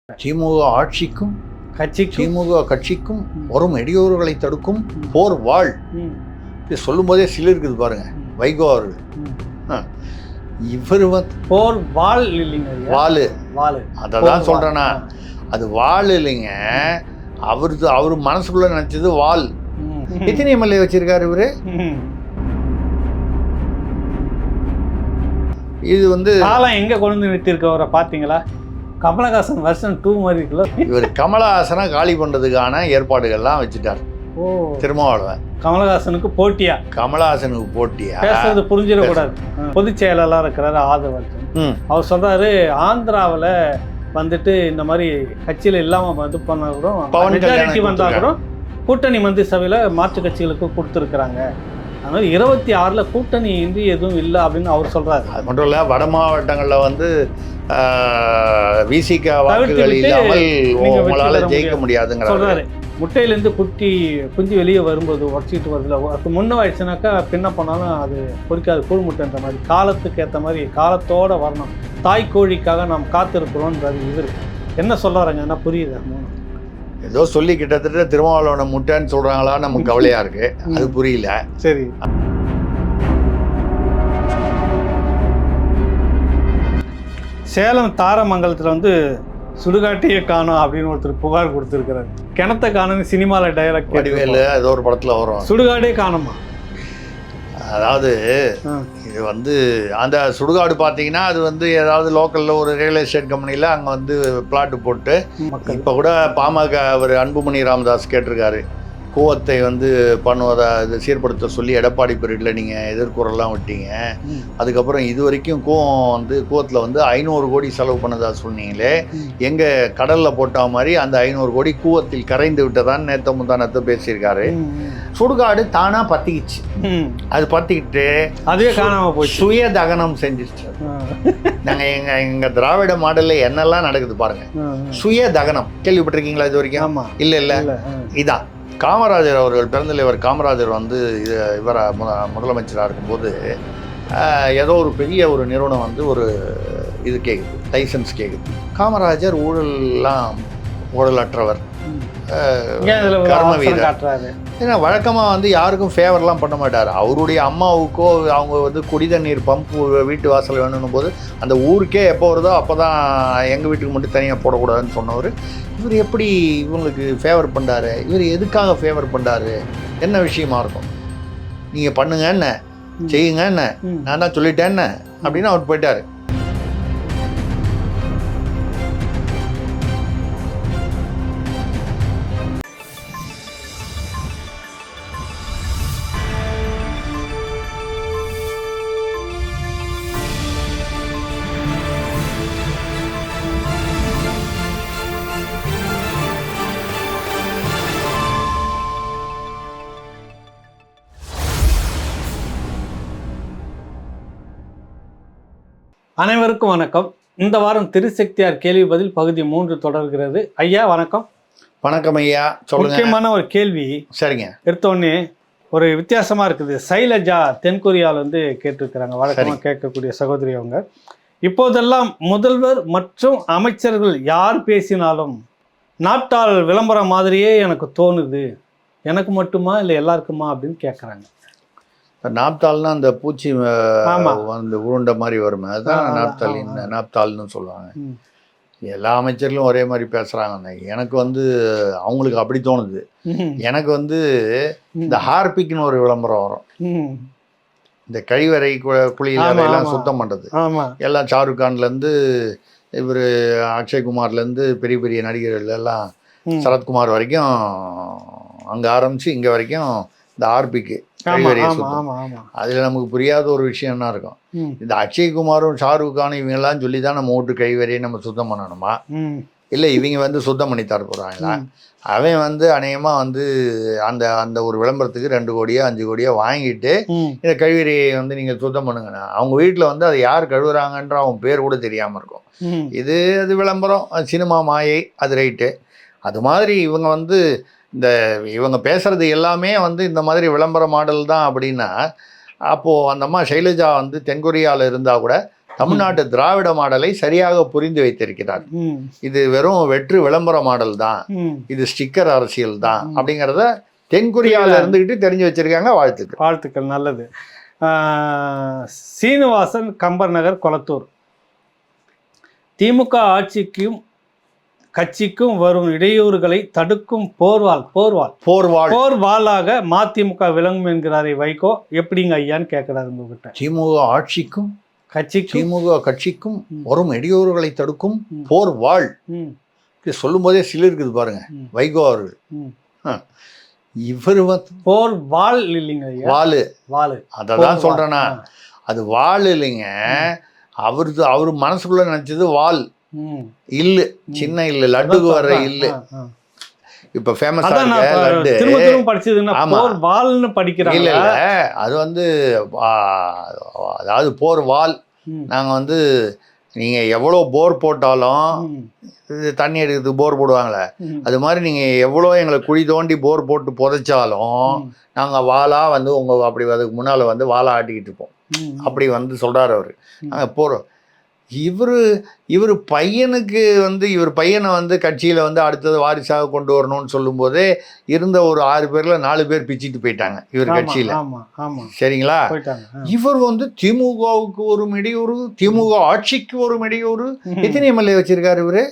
திமுக ஆட்சிக்கும் கட்சிக்கும் திமுக கட்சிக்கும் வரும் இடையூறுகளை தடுக்கும் போர் வாழ் இது சொல்லும் போதே சிலிருக்குது பாருங்க வைகோ அவர்கள். இவர் போர் வாள் இல்லைங்க, வாளு வாள். அதான் சொல்றேன்னா அது வாள் இல்லைங்க. அவரு மனசுக்குள்ள நினைச்சது வாள். எத்தனை எம்எல்ஏ வச்சிருக்காரு இவரு? இது காலம் எங்க கொண்டு நிறுத்திருக்கவரை பாத்தீங்களா? கமலஹாசன் வருஷன் 2 மாதிரி இருக்குல்ல. இவர் கமலஹாசனை காலி பண்றதுக்கான ஏற்பாடுகள்லாம் வச்சுட்டார். திருமாவளவன் கமலஹாசனுக்கு போட்டியா? கமலஹாசனுக்கு போட்டியா? பேசுறது புரிஞ்சிடக்கூடாது. பொதுச் செயலாளராக இருக்கிறாரு ஆதவர்ஜன். அவர் சொல்றாரு ஆந்திராவில் வந்துட்டு இந்த மாதிரி கட்சியில் இல்லாமல் இது பண்ண கூட மெஜாரிட்டி வந்தால் கூட கூட்டணி மந்திரி சபையில் மாற்று கட்சிகளுக்கு கொடுத்துருக்குறாங்க. அதனால் 26ல் கூட்டணி இன்றி எதுவும் இல்லை அப்படின்னு அவர் சொல்றாரு. அது மட்டும் இல்லை, வட மாவட்டங்களில் விசிக வாக்குகள் இல்லாமல் உங்களால் ஜெயிக்க முடியாதுங்கிற சொல்றாரு. முட்டையிலேருந்து குஞ்சு வெளியே வரும்போது உடச்சிட்டு வருதுல, அது முன்னவாயிடுச்சுனாக்கா பின்ன பண்ணாலும் அது பொறிக்காது கூழ் முட்டைன்ற மாதிரி காலத்துக்கு ஏற்ற மாதிரி காலத்தோடு வரணும். தாய் கோழிக்காக நாம் காத்திருக்கிறோன்றது இவர் என்ன சொல்கிறாருங்க? என்ன புரியுது? ஏதோ சொல்லி கிட்டத்தட்ட திருமாவளவனை முட்டைன்னு சொல்கிறாங்களா, நமக்கு கவலையாக இருக்குது. அது புரியல. சரி, சேலம் தாரமங்கலத்தில் சுடுகாட்டையே காணும் அப்படின்னு ஒருத்தர் புகார் கொடுத்துருக்கிறாரு. கிணத்த காணுன்னு சினிமாவில் டைலாக் வடிவேலு ஏதோ ஒரு படத்தில் வரும், சுடுகாடே காணுமா. அதாவது இது அந்த சுடுகாடு பார்த்தீங்கன்னா அது ஏதாவது லோக்கலில் ஒரு ரியல் எஸ்டேட் கம்பெனியில் அங்கே பிளாட்டு போட்டு இப்போ கூட பாமக அவர் அன்புமணி ராமதாஸ் கேட்டிருக்காரு, கூவத்தை பண்ணுவதை இது சீர்படுத்த சொல்லி எடப்பாடி பீரியடில் நீங்கள் எதிர்குறலாம் விட்டீங்க. அதுக்கப்புறம் இது வரைக்கும் கூவத்தில் 500 கோடி செலவு பண்ணதா சொன்னீங்களே, எங்கள் கடலில் போட்ட மாதிரி அந்த 500 கோடி கூவத்தில் கரைந்து விட்டதான் நேற்று முந்தானத்தை பேசியிருக்காரு. சுடுகாடு தானாக பற்றிக்கிச்சு. அது பற்றிக்கிட்டு அதுவே காணாமல் போய் சுய தகனம் செஞ்சிச்சு. நாங்கள் எங்கள் திராவிட மாடலில் என்னெல்லாம் நடக்குது பாருங்கள். சுய தகனம் கேள்விப்பட்டிருக்கீங்களா இது வரைக்கும்? இல்லை இதான் காமராஜர் அவர்கள் பிறந்தலைவர் காமராஜர் இவரை முதலமைச்சராக இருக்கும்போது ஏதோ ஒரு பெரிய ஒரு நிறுவனம் ஒரு இது கேட்குது, லைசன்ஸ் கேட்குது. காமராஜர் ஊழலற்றவர், கர்ம வீரர். ஏன்னா வழக்கமாக யாருக்கும் ஃபேவர்லாம் பண்ண மாட்டார். அவருடைய அம்மாவுக்கோ அவங்க குடி தண்ணீர் பம்ப் வீட்டு வாசல் வேணும்னும் போது அந்த ஊருக்கே எப்போ வருதோ அப்போ தான் எங்கள் வீட்டுக்கு மட்டும் தனியாக போடக்கூடாதுன்னு சொன்னவர். இவர் எப்படி இவங்களுக்கு ஃபேவர் பண்ணுறாரு? இவர் எதுக்காக ஃபேவர் பண்ணுறாரு? என்ன விஷயமா இருக்கும்? நீங்கள் பண்ணுங்க என்ன, செய்யுங்க என்ன, நான் தான் சொல்லிட்டேன் என்ன அப்படின்னு அவர் போயிட்டார். அனைவருக்கும் வணக்கம். இந்த வாரம் திருசக்தியார் கேள்வி பதில் பகுதி 3 தொடர்கிறது. ஐயா வணக்கம். வணக்கம் ஐயா, சொல்லுங்க. முக்கியமான ஒரு கேள்வி. சரிங்க. எடுத்தோடனே ஒரு வித்தியாசமாக இருக்குது. சைலஜா தென்கொரியாவில் கேட்டிருக்கிறாங்க. வழக்கமாக கேட்கக்கூடிய சகோதரி அவங்க. இப்போதெல்லாம் முதல்வர் மற்றும் அமைச்சர்கள் யார் பேசினாலும் நாட்டால் விளம்பரம் மாதிரியே எனக்கு தோணுது, எனக்கு மட்டுமா இல்லை எல்லாருக்குமா அப்படின்னு கேட்குறாங்க. நாப்தால்னா அந்த பூச்சி உருண்டை மாதிரி வருமே, அதுதான் நாப்தால்னு சொல்லுவாங்க. எல்லா அமைச்சர்களும் ஒரே மாதிரி பேசுகிறாங்க. எனக்கு அவங்களுக்கு அப்படி தோணுது. எனக்கு இந்த ஹார்பிக்னு ஒரு விளம்பரம் வரும். இந்த கழிவறை குழியெல்லாம் சுத்தம் பண்ணுறது. எல்லாம் ஷாருக் கான்லேருந்து இவர் அக்ஷய்குமார்லேருந்து பெரிய பெரிய நடிகர்கள் எல்லாம் சரத்குமார் வரைக்கும் அங்கே ஆரம்பித்து இங்கே வரைக்கும் இந்த ஹார்பிக்கு கழிவறையை சுத்தம். அதில் நமக்கு புரியாத ஒரு விஷயம் என்ன இருக்கும்? இந்த அக்ஷய்குமாரும் ஷாருக் கானும் இவங்கெல்லாம் சொல்லி தான் நம்ம வீட்டு கழிவறையை நம்ம சுத்தம் பண்ணணுமா? இல்லை இவங்க சுத்தம் பண்ணி தர போகிறாங்களா? அவன் அநேகமாக அந்த அந்த ஒரு விளம்பரத்துக்கு 2 கோடியோ 5 கோடியோ வாங்கிட்டு இந்த கழிவறையை நீங்கள் சுத்தம் பண்ணுங்கண்ணா. அவங்க வீட்டில் அதை யார் கழுவுறாங்கன்ற அவங்க பேர் கூட தெரியாமல் இருக்கும். அது விளம்பரம், சினிமா மாயை, அது ரைட்டு. அது மாதிரி இவங்க இவங்க பேசுகிறது எல்லாமே இந்த மாதிரி விளம்பர மாடல் தான் அப்படின்னா, அப்போது அந்த அம்மா சைலஜா தென்கொரியாவில் இருந்தால் கூட தமிழ்நாட்டு திராவிட மாடலை சரியாக புரிந்து வைத்திருக்கிறார். இது வெறும் வெற்று விளம்பர மாடல் தான், இது ஸ்டிக்கர் அரசியல் தான் அப்படிங்கிறத தென்கொரியாவில் இருந்துகிட்டு தெரிஞ்சு வச்சிருக்காங்க. வாழ்த்துக்கள், நல்லது. சீனிவாசன், கம்பர் நகர், கொளத்தூர். திமுக ஆட்சிக்கும் கட்சிக்கும் வரும் இடையூறுகளை தடுக்கும் போர்வாளாக மதிமுக விளங்கும் என்கிறாரே வைகோ. எப்படிங்க ஐயான்னு கேட்கிறாரு உங்ககிட்ட. திமுக ஆட்சிக்கும் திமுக கட்சிக்கும் வரும் இடையூறுகளை தடுக்கும் போர்வாள் சொல்லும் போதே சில இருக்குது பாருங்க வைகோ அவர்கள். இவர் போர் வாள் இல்லைங்க, வாள். அதான் சொல்றேன்னா, அது வாள் இல்லைங்க. அவரு மனசுக்குள்ள நினைச்சது வாள் இல்லு, சின்ன இல்லு, லட்டுக்கு வர்ற இல்லு. இப்ப ஃபேமஸ் இல்ல அது அதாவது போர் வால். நாங்க நீங்க எவ்வளவு போர் போட்டாலும் தண்ணி எடுக்கிறதுக்கு போர் போடுவாங்களே, அது மாதிரி நீங்க எவ்வளோ எங்களை குழி தோண்டி போர் போட்டு புதைச்சாலும் நாங்க வாளா உங்க அப்படி அதுக்கு முன்னால வாளா ஆட்டிக்கிட்டு இருப்போம். அப்படி சொல்றாரு அவரு. நாங்க போறோம். இவர் பையனுக்கு இவர் பையனை கட்சியில் அடுத்தது வாரிசாக கொண்டு வரணும்னு சொல்லும் போதே இருந்த ஒரு 6 பேர்ல 4 பேர் பிச்சுட்டு போயிட்டாங்க இவர் கட்சியில். சரிங்களா? இவர் திமுகவுக்கு ஒரு இடையூறு, திமுக ஆட்சிக்கு ஒரு இடையூறு. எத்தனை எம்எல்ஏ வச்சிருக்காரு இவரு?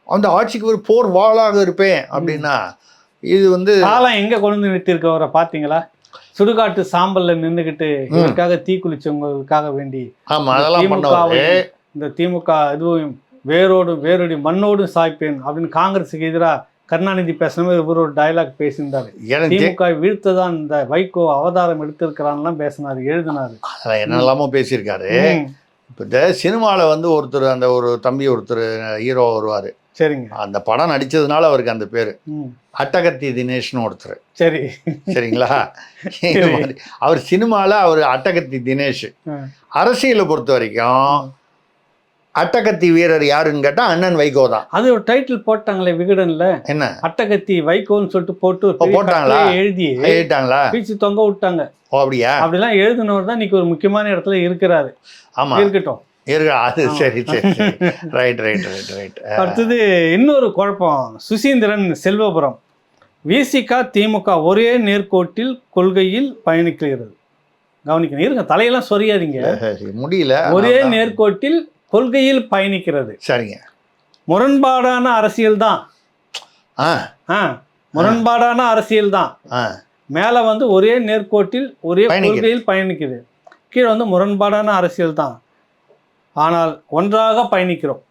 அந்த ஆட்சிக்கு ஒரு போர் வாளாக இருப்பேன் அப்படின்னா இது எங்க கொண்டு நிறுத்திருக்கவரை பாத்தீங்களா? சுடுகாட்டு சாம்பல்ல நின்றுகிட்டு இதற்காக தீ குளிச்சவங்களுக்காக வேண்டி இந்த திமுக இதுவும் வேரோடி மண்ணோடும் சாய்ப்பேன் அப்படின்னு காங்கிரஸுக்கு எதிராக கருணாநிதி பேசணும். இவர் ஒரு டயலாக் பேசியிருந்தாரு. திமுக வீழ்த்ததான் இந்த வைகோ அவதாரம் எடுத்திருக்கிறான்லாம் பேசினாரு, எழுதினாரு, என்னெல்லாமோ பேசியிருக்காரு. இப்போ இந்த சினிமாவில் ஒருத்தர் அந்த ஒரு தம்பி ஒருத்தர் ஹீரோ வருவார். சரிங்க. அந்த படம் நடிச்சதுனால அவருக்கு அந்த பேரு அட்டகத்தி தினேஷ்னு ஒருத்தர். சரி, சரிங்களா? அவர் சினிமால அவர் அட்டகத்தி தினேஷ். அரசியலை பொறுத்த வரைக்கும் அட்டகத்தி வீரர் யாருன்னு கேட்டா அண்ணன் வைகோ தான். அது ஒரு டைட்டில் போட்டாங்களே விகடன்ல, என்ன அட்டகத்தி வைகோன்னு சொல்லிட்டு போட்டாங்களா? எழுதிட்டாங்களா? பீச்சு தொங்க விட்டாங்க. அப்படியா? அப்படிலாம் எழுதினவர் தான் இன்னைக்கு ஒரு முக்கியமான இடத்துல இருக்கிறாரு. ஆமா, இருக்கட்டும். அது சரி சரி ரைட் ரைட் ரைட் ரைட். அடுத்தது இன்னொரு குழப்பம். சுசீந்திரன், செல்வபுரம். விசிக திமுக ஒரே நேர்கோட்டில் கொள்கையில் பயணிக்கிறது. கவனிக்கணும், இருங்க, தலையெல்லாம் சொரியாதீங்க, முடியல. ஒரே நேர்கோட்டில் கொள்கையில் பயணிக்கிறது. சரிங்க. முரண்பாடான அரசியல் தான். முரண்பாடான அரசியல் தான். மேல ஒரே நேர்கோட்டில் ஒரே கொள்கையில் பயணிக்குது, கீழே முரண்பாடான அரசியல் தான், ஆனால் ஒன்றாக பயணிக்கிறோம்.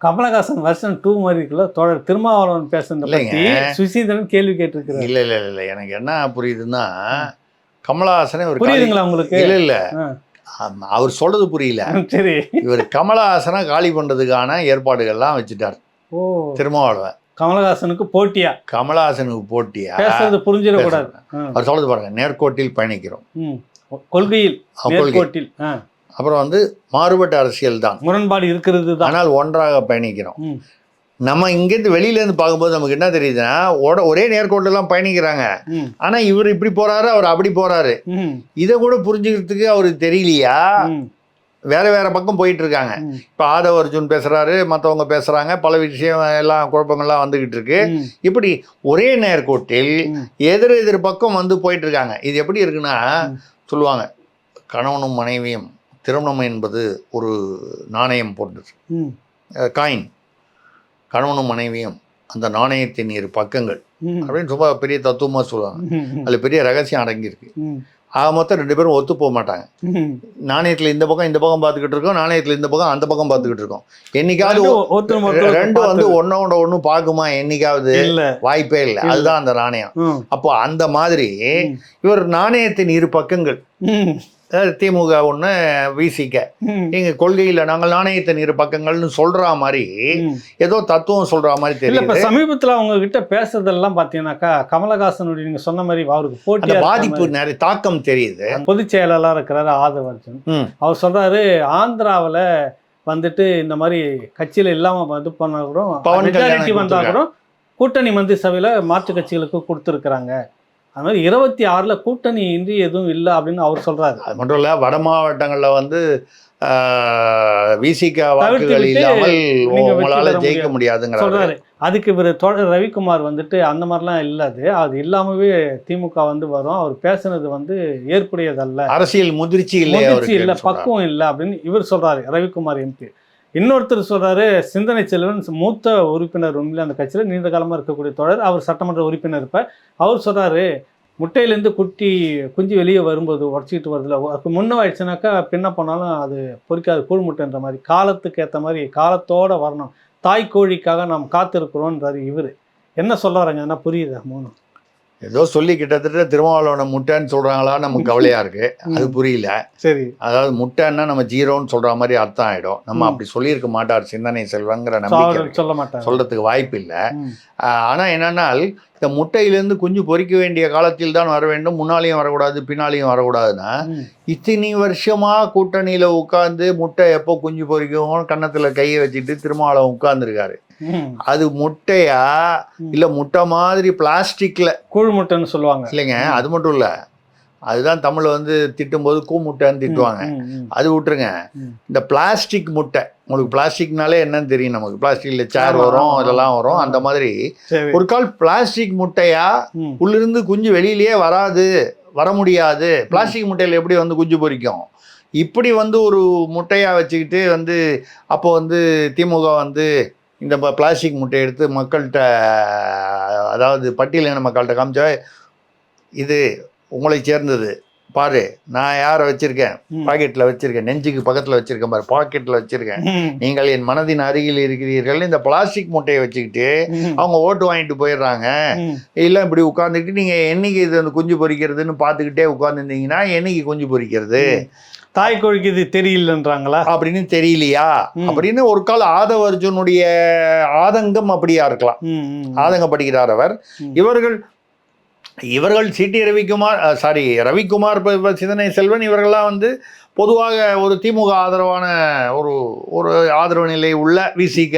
கமலஹாசன் வெர்ஷன் 2 மாதிரி இருக்குல்ல. தொடர் திருமாவளவன் பேசுறத பத்தி சுசீந்திரன் கேள்வி கேட்டிருக்கிறார். இல்ல இல்ல இல்ல, எனக்கு என்ன புரியுதுன்னா, கமலஹாசனே ஒரு புரியுதுங்களா உங்களுக்கு? இல்ல இல்ல, அவர் சொல்றது புரியல. சரி, இவர் கமலஹாசனை காலி பண்றதுக்கான ஏற்பாடுகள்லாம் வச்சுட்டார் திருமாவளவன். கமலஹாசனுக்கு போட்டியா? கமலஹாசனுக்கு போட்டியா? பேசுறது புரிஞ்சிடக்கூடாது. அவர் சொல்றது பாருங்க, நேர்கோட்டில் பயணிக்கிறோம், கொள்கையில் நேர்கோட்டில். அப்புறம் மாறுபட்ட அரசியல் தான், முரண்பாடு இருக்கிறது தான், ஆனால் ஒன்றாக பயணிக்கிறோம். நம்ம இங்கேருந்து வெளியிலேருந்து பார்க்கும்போது நமக்கு என்ன தெரியுதுன்னா, ஒரே நேர்கோட்டெல்லாம் பயணிக்கிறாங்க, ஆனால் இவர் இப்படி போறாரு, அவர் அப்படி போறாரு. இதை கூட புரிஞ்சுக்கிறதுக்கு அவருக்கு தெரியலையா? வேற வேற பக்கம் போயிட்டு இருக்காங்க. இப்போ ஆதவ அர்ஜுன் பேசுறாரு, மற்றவங்க பேசுறாங்க, பல விஷயம் எல்லாம் குழப்பங்கள்லாம் வந்துகிட்டு இருக்கு. இப்படி ஒரே நேர்கோட்டில் எதிர் பக்கம் போயிட்டு இருக்காங்க. இது எப்படி இருக்குன்னா, சொல்லுவாங்க, கணவனும் மனைவியும் திருமணம் என்பது ஒரு நாணயம் போன்றது, காயின். கணவனும் மனைவியும் அந்த நாணயத்தின் 2 பக்கங்கள் அப்படின்னு ரொம்ப பெரிய தத்துவமாக சொல்லுவாங்க. அதில் பெரிய ரகசியம் அடங்கியிருக்கு. ஆக மொத்தம் 2 பேரும் ஒத்து போக மாட்டாங்க. நாணயத்தில் இந்த பக்கம் பார்த்துக்கிட்டு இருக்கோம், நாணயத்தில் இந்த பக்கம் அந்த பக்கம் பார்த்துக்கிட்டு இருக்கோம். என்னைக்காவது ரெண்டு ஒன்னோட ஒன்று பார்க்குமா? என்னைக்காவது வாய்ப்பே இல்லை. அதுதான் அந்த நாணயம். அப்போ அந்த மாதிரி இவர் நாணயத்தின் 2 பக்கங்கள். திமுக ஒன்று, விசிக. எங்கள் கொள்கையில் நாங்கள் நாணயத்தின் 2 பக்கங்கள்னு சொல்ற மாதிரி ஏதோ தத்துவம் சொல்ற மாதிரி தெரியல. இப்போ சமீபத்தில் அவங்க கிட்ட பேசுறதெல்லாம் பார்த்தீங்கன்னாக்கா, கமலஹாசனுடைய நீங்க சொன்ன மாதிரி அவருக்கு போட்டி பாதிப்பு நிறைய தாக்கம் தெரியுது. பொதுச் செயலாளராக இருக்கிறாரு ஆதவ அர்ஜுன். அவர் சொல்றாரு, ஆந்திராவில் இந்த மாதிரி கட்சியில் இல்லாமல் பண்ண கூட மெஜாரிட்டி வந்தால் கூட கூட்டணி மந்திரி சபையில் மாற்று கட்சிகளுக்கு கொடுத்துருக்குறாங்க. அது மாதிரி 26ல் கூட்டணி இன்றி எதுவும் இல்லை அப்படின்னு அவர் சொல்றாரு. அது மட்டும் இல்லை, வட மாவட்டங்களில் விசிக வாக்குகள் இல்லாமல் உங்களால ஜெயிக்க முடியாதுங்கிற சொல்றாரு. அதுக்கு இவர் ரவிக்குமார் வந்துட்டு அந்த மாதிரிலாம் இல்லாது, அது இல்லாமவே திமுக வந்து வரும், அவர் பேசுனது வந்து ஏற்புடையதல்ல, அரசியல் முதிர்ச்சி இல்லை, பக்குவம் இல்லை அப்படின்னு இவர் சொல்றாரு, ரவிக்குமார் எம்பி. இன்னொருத்தர் சொல்றாரு, சிந்தனை செல்வன் மூத்த உறுப்பினர் உண்மையில அந்த கட்சியில் நீண்ட காலமாக இருக்கக்கூடிய தொடர், அவர் சட்டமன்ற உறுப்பினர். இப்போ அவர் சொல்றாரு, முட்டையிலேருந்து குஞ்சு வெளியே வரும்போது உடச்சிக்கிட்டு வருதுல, முன்ன ஆயிடுச்சுனாக்கா பின்ன போனாலும் அது பொறிக்காது, கூழ் முட்டைன்ற மாதிரி காலத்துக்கு ஏற்ற மாதிரி காலத்தோட வரணும், தாய் கோழிக்காக நாம் காத்திருக்கிறோன்றாரு இவர். என்ன சொல்ல வராங்க என்ன புரியுதா? மூணு ஏதோ சொல்லி கிட்டத்தட்ட திருமாவளவனை முட்டைன்னு சொல்றாங்களா, நமக்கு கவலையா இருக்கு. அது புரியல. சரி, அதாவது முட்டைன்னா நம்ம ஜீரோன்னு சொல்ற மாதிரி அர்த்தம் ஆயிடும். நம்ம அப்படி சொல்லியிருக்க மாட்டார் சிந்தனை செல்வங்கிற நம்பிக்கை சொல்ல மாட்டார், சொல்றதுக்கு வாய்ப்பு இல்லை. ஆனா என்னன்னால், இந்த முட்டையிலேருந்து குஞ்சு பொறிக்க வேண்டிய காலத்தில் தான் வர வேண்டும், முன்னாலையும் வரக்கூடாது பின்னாலையும் வரக்கூடாதுன்னா, இத்தனை வருஷமா கூட்டணியில உட்கார்ந்து முட்டை எப்போ குஞ்சு பொறிக்கும் கன்னத்துல கையை வச்சுட்டு திருமாவளவன் உட்கார்ந்துருக்காரு. அது முட்டையா இல்ல முட்டை மாதிரி பிளாஸ்டிக்ல கூழ் முட்டைன்னு சொல்லுவாங்க இல்லைங்க? அது மட்டும் இல்ல, அதுதான் தமிழ்ல வந்து திட்டும்போது கூ முட்டைன்னு திட்டுவாங்க. அது விட்டுருங்க, இந்த பிளாஸ்டிக் முட்டை, உங்களுக்கு பிளாஸ்டிக்னாலே என்னன்னு தெரியும் நமக்கு, பிளாஸ்டிக்ல சேர் வரும், இதெல்லாம் வரும். அந்த மாதிரி ஒரு கால் பிளாஸ்டிக் முட்டையா, உள்ளிருந்து குஞ்சு வெளியிலேயே வர முடியாது. பிளாஸ்டிக் முட்டையில எப்படி வந்து குஞ்சு பொறிக்கும்? இப்படி வந்து ஒரு முட்டையா வச்சுக்கிட்டு வந்து அப்போ வந்து திமுக வந்து இந்த பிளாஸ்டிக் முட்டையை எடுத்து மக்கள்கிட்ட, அதாவது பட்டியலின மக்கள்கிட்ட காமிச்சா, இது உங்களை சேர்ந்தது பாரு, நான் யாரை வச்சிருக்கேன், பாக்கெட்ல வச்சிருக்கேன், நெஞ்சுக்கு பக்கத்துல வச்சிருக்கேன் பாரு, பாக்கெட்ல வச்சிருக்கேன், நீங்கள் என் மனதின் அருகில் இருக்கிறீர்கள். இந்த பிளாஸ்டிக் முட்டையை வச்சுக்கிட்டு அவங்க ஓட்டு வாங்கிட்டு போயிடுறாங்க. இல்லை இப்படி உட்காந்துக்கிட்டு நீங்க என்னைக்கு இது அந்த குஞ்சு பொறிக்கிறதுன்னு பார்த்துக்கிட்டே உட்காந்துருந்தீங்கன்னா என்னைக்கு குஞ்சு பொறிக்கிறது? தாய் கோழிக்கு இது தெரியலன்றாங்களா அப்படின்னு தெரியலையா அப்படின்னு ஒரு கால ஆதவ அர்ஜுனுடைய ஆதங்கம் அப்படியா இருக்கலாம். ஆதங்கப்படுகிறார் அவர். இவர்கள் சிடி ரவிக்குமார், ரவிக்குமார், சிந்தனை செல்வன், இவர்கள்லாம் வந்து பொதுவாக ஒரு திமுக ஆதரவான ஒரு ஆதரவு நிலை உள்ள விசிக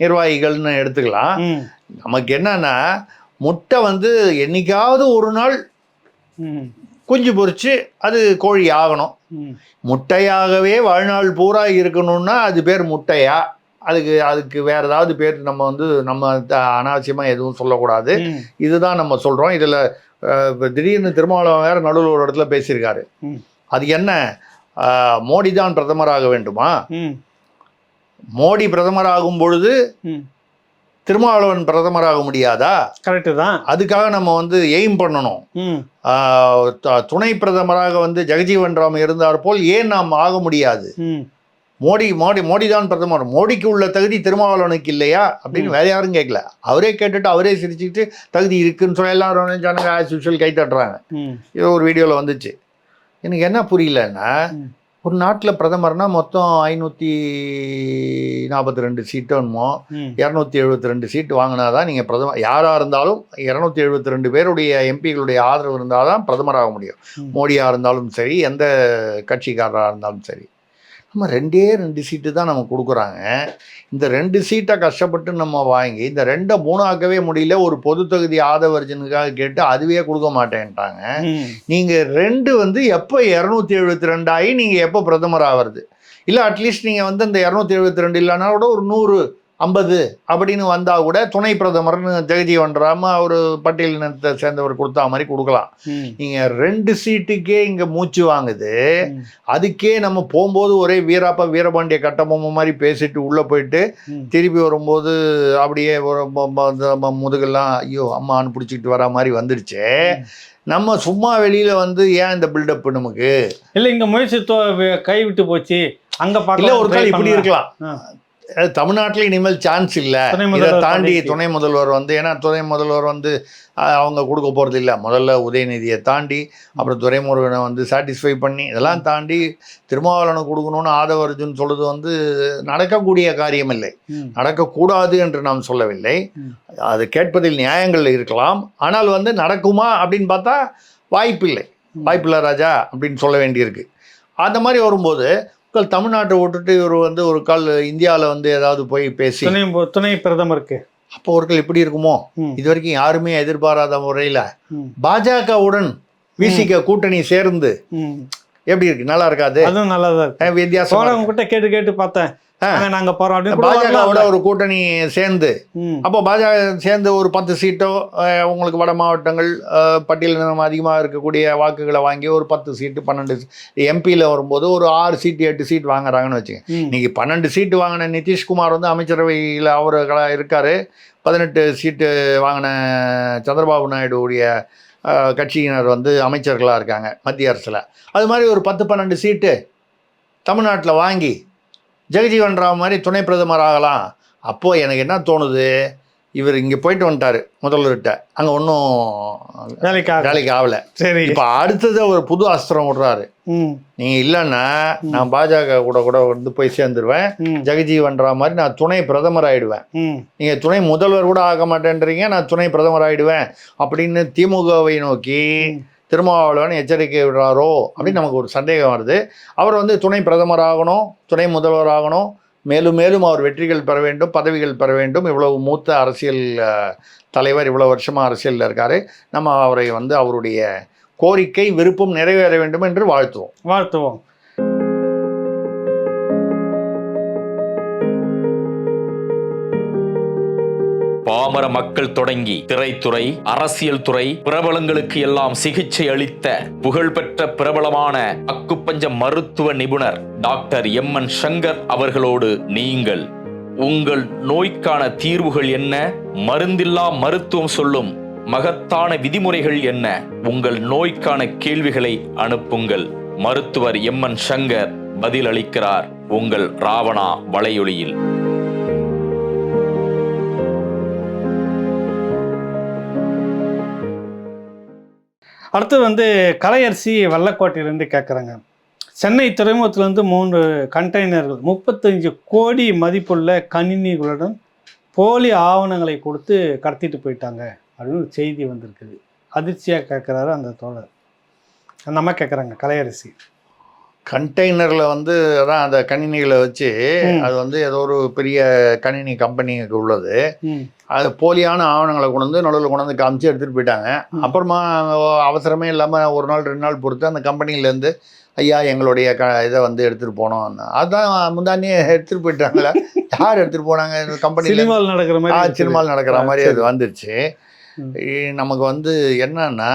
நிர்வாகிகள்னு எடுத்துக்கலாம். நமக்கு என்னன்னா, முட்டை வந்து என்னைக்காவது ஒரு நாள் குஞ்சு பொறிச்சு அது கோழி ஆகணும். முட்டையாகவே வாழ்நாள் பூரா இருக்கணும்னா அது பேர் முட்டையா? அதுக்கு வேற ஏதாவது பேர் நம்ம அனாவசியமா எதுவும் சொல்லக்கூடாது. இதுதான் நம்ம சொல்றோம். இதுல திடீர்னு திருமாவளவன் வேற நடுவில் ஒரு இடத்துல பேசியிருக்காரு. அது என்ன, மோடி தான் பிரதமராக வேண்டுமா? மோடி பிரதமராகும் பொழுது திருமாவளவன் பிரதமராக முடியாதா? கரெக்டு தான். அதுக்காக நம்ம வந்து எய்ம் பண்ணணும். துணை பிரதமராக வந்து ஜெகஜீவன் ராம் இருந்தார் போல் ஏன் நாம் ஆக முடியாது? மோடி தான் பிரதமர், மோடிக்கு உள்ள தகுதி திருமாவளவனுக்கு இல்லையா அப்படின்னு வேற யாரும் கேட்கல. அவரே கேட்டுட்டு அவரே சிரிச்சுக்கிட்டு தகுதி இருக்குன்னு சொல்லி எல்லாரும் ஜனங்க ஆஸ் யூஷுவல் கை தட்டுறாங்க. இது ஒரு வீடியோவில் வந்துச்சு. எனக்கு என்ன புரியலன்னா, ஒரு நாட்டில் பிரதமர்னா மொத்தம் 542 சீட்டு என்னமோ 272 சீட்டு வாங்கினாதான் நீங்கள் பிரதமர். யாராக இருந்தாலும் 272 பேருடைய எம்பிகளுடைய ஆதரவு இருந்தால் தான் பிரதமராக முடியும். மோடியாக இருந்தாலும் சரி, எந்த கட்சிக்காரராக இருந்தாலும் சரி. நம்ம 2 சீட்டு தான் நம்ம கொடுக்குறாங்க. இந்த 2 சீட்டை கஷ்டப்பட்டு நம்ம வாங்கி இந்த 2 3 முடியல. ஒரு பொது தொகுதி ஆதவர்ஜனுக்காக கேட்டு அதுவே கொடுக்க மாட்டேன்ட்டாங்க. நீங்கள் 2 வந்து எப்போ 272 ஆகி நீங்கள் எப்போ பிரதமர் ஆகிறது? இல்லை அட்லீஸ்ட் நீங்கள் வந்து இந்த 272 இல்லைன்னா கூட ஒரு 150 அப்படின்னு வந்தால் கூட துணை பிரதமர்னு ஜெகஜீவன் ராம் ஒரு பட்டியலினத்தை சேர்ந்தவர் கொடுத்தா மாதிரி கொடுக்கலாம். நீங்கள் 2 சீட்டுக்கே இங்கே மூச்சு வாங்குது. அதுக்கே நம்ம போகும்போது ஒரே வீரபாண்டிய கட்டபொம்மை மாதிரி பேசிட்டு உள்ளே போயிட்டு திருப்பி வரும்போது அப்படியே முதுகெல்லாம் ஐயோ அம்மான்னு பிடிச்சிக்கிட்டு வர மாதிரி வந்துடுச்சு. நம்ம சும்மா வெளியில் வந்து ஏன் இந்த பில்டப் நமக்கு இல்லை? இங்கே முயற்சி கைவிட்டு போச்சு. அங்கே பார்க்கல ஒரு கால் இப்படி இருக்கலாம். தமிழ்நாட்டில் இனிமேல் சான்ஸ் இல்லை. இதை தாண்டி துணை முதல்வர் வந்து, ஏன்னா துணை முதல்வர் வந்து அவங்க கொடுக்க போகிறது இல்லை. முதல்ல உதயநிதியை தாண்டி அப்புறம் துரைமுருகனை வந்து சாட்டிஸ்ஃபை பண்ணி இதெல்லாம் தாண்டி திருமாவளவனுக்கு கொடுக்கணும்னு ஆதவ அர்ஜுன் சொல்கிறது வந்து நடக்கக்கூடிய காரியம் இல்லை. நடக்கக்கூடாது என்று நாம் சொல்லவில்லை. அது கேட்பதில் நியாயங்கள் இருக்கலாம். ஆனால் வந்து நடக்குமா அப்படின்னு பார்த்தா வாய்ப்பில்லை ராஜா அப்படின்னு சொல்ல வேண்டியிருக்கு. அந்த மாதிரி வரும்போது தமிழ்நாட்டை விட்டுட்டு இவர் வந்து ஒரு கால் இந்தியாவில் வந்து ஏதாவது போய் பேசி துணை பிரதமருக்கு அப்போ ஒருக்கள் எப்படி இருக்குமோ? இது வரைக்கும் யாருமே எதிர்பாராத முறையில் பாஜகவுடன் விசிக கூட்டணி சேர்ந்து எப்படி இருக்கு? நல்லா இருக்காது? அதுவும் நல்லா தான் இருக்கு. வித்தியாசம் கிட்ட கேட்டு பார்த்தேன், நாங்க போறோம் அப்படின்னு. பாஜகவோட ஒரு கூட்டணி சேர்ந்து, அப்போ பாஜக சேர்ந்து ஒரு 10 சீட்டோ உங்களுக்கு வட மாவட்டங்கள் பட்டியலினம் அதிகமாக இருக்கக்கூடிய வாக்குகளை வாங்கி ஒரு 10 சீட்டு 12 எம்பியில் வரும்போது ஒரு 6 சீட்டு 8 சீட் வாங்குறாங்கன்னு வச்சுங்க. இன்னைக்கு 12 சீட்டு வாங்கின நிதிஷ்குமார் வந்து அமைச்சரவையில் அவர் இருக்காரு. 18 சீட்டு வாங்கின சந்திரபாபு நாயுடுடைய கட்சியினர் வந்து அமைச்சர்களாக இருக்காங்க மத்திய அரசில். அது மாதிரி ஒரு 10-12 சீட்டு தமிழ்நாட்டில் வாங்கி ஜெகஜீவன் ராம் மாதிரி துணை பிரதமர் ஆகலாம். அப்போது எனக்கு என்ன தோணுது, இவர் இங்கே போயிட்டு வந்துட்டார் முதல்வர்கிட்ட, அங்கே ஒன்றும் வேலைக்கு ஆகலை. சரி, இப்போ அடுத்தது ஒரு புது அஸ்திரம் விடுறாரு. நீங்கள் இல்லைன்னா நான் பாஜக கூட வந்து போய் சேர்ந்துருவேன், ஜெகஜீவன் ராம் மாதிரி நான் துணை பிரதமர் ஆகிடுவேன், நீங்கள் துணை முதல்வர் கூட ஆக மாட்டேன்றீங்க, நான் துணை பிரதமர் ஆகிடுவேன் அப்படின்னு திமுகவை நோக்கி திருமாவளவன் எச்சரிக்கை விடுறாரோ அப்படின்னு நமக்கு ஒரு சந்தேகம் வருது. அவர் வந்து துணை பிரதமர் ஆகணும், துணை முதல்வர் ஆகணும், மேலும் மேலும் அவர் வெற்றிகள் பெற வேண்டும், பதவிகள் பெற வேண்டும். இவ்வளவு மூத்த அரசியல் தலைவர், இவ்வளோ வருஷமாக அரசியலில் இருக்கார். நம்ம அவரை வந்து அவருடைய கோரிக்கை விருப்பம் நிறைவேற வேண்டும் என்று வாழ்த்துவோம். பாமர மக்கள் தொடங்கி திரைத்துறை, அரசியல் துறை பிரபலங்களுக்கு எல்லாம் சிகிச்சை அளித்த புகழ்பெற்ற பிரபலமான அக்குப்பஞ்ச மருத்துவ நிபுணர் டாக்டர் எம்.என். சங்கர் அவர்களோடு நீங்கள் உங்கள் நோய்க்கான தீர்வுகள் என்ன, மருந்தில்லா மருத்துவம் சொல்லும் மகத்தான விதிமுறைகள் என்ன, உங்கள் நோய்க்கான கேள்விகளை அனுப்புங்கள். மருத்துவர் எம்.என். சங்கர் பதில் அளிக்கிறார் உங்கள் ராவணா வலையொலியில். அடுத்து வந்து கலையரசி வெள்ளக்கோட்டையிலேருந்து கேட்குறாங்க. சென்னை துறைமுகத்திலேருந்து 3 கண்டெய்னர்கள் 35 கோடி மதிப்புள்ள கணினிகளுடன் போலி ஆவணங்களை கொடுத்து கடத்திட்டு போயிட்டாங்க அப்படின்னு செய்தி வந்திருக்குது. அதிர்ச்சியாக கேட்குறாரு அந்த தோழர். அந்த அம்மா கேட்குறாங்க கலையரசி. கண்டெய்னரில் வந்து அதான் அந்த கணினிகளை வச்சு அது வந்து ஏதோ ஒரு பெரிய கணினி கம்பெனிக்கு உள்ளது. அது போலியான ஆவணங்களை கொண்டு நடுவில் கொண்டு காமிச்சு எடுத்துகிட்டு போயிட்டாங்க. அப்புறமா அவசரமே இல்லாமல் 1 நாள் 2 நாள் பொறுத்து அந்த கம்பெனிலேருந்து ஐயா எங்களுடைய இதை வந்து எடுத்துகிட்டு போனோம், அதான் முந்தானியே எடுத்துகிட்டு போயிட்டாங்களே. யார் எடுத்துகிட்டு போனாங்க? கம்பெனி சினிமாவில் நடக்கிற மாதிரி அது வந்துருச்சு. நமக்கு வந்து என்னன்னா,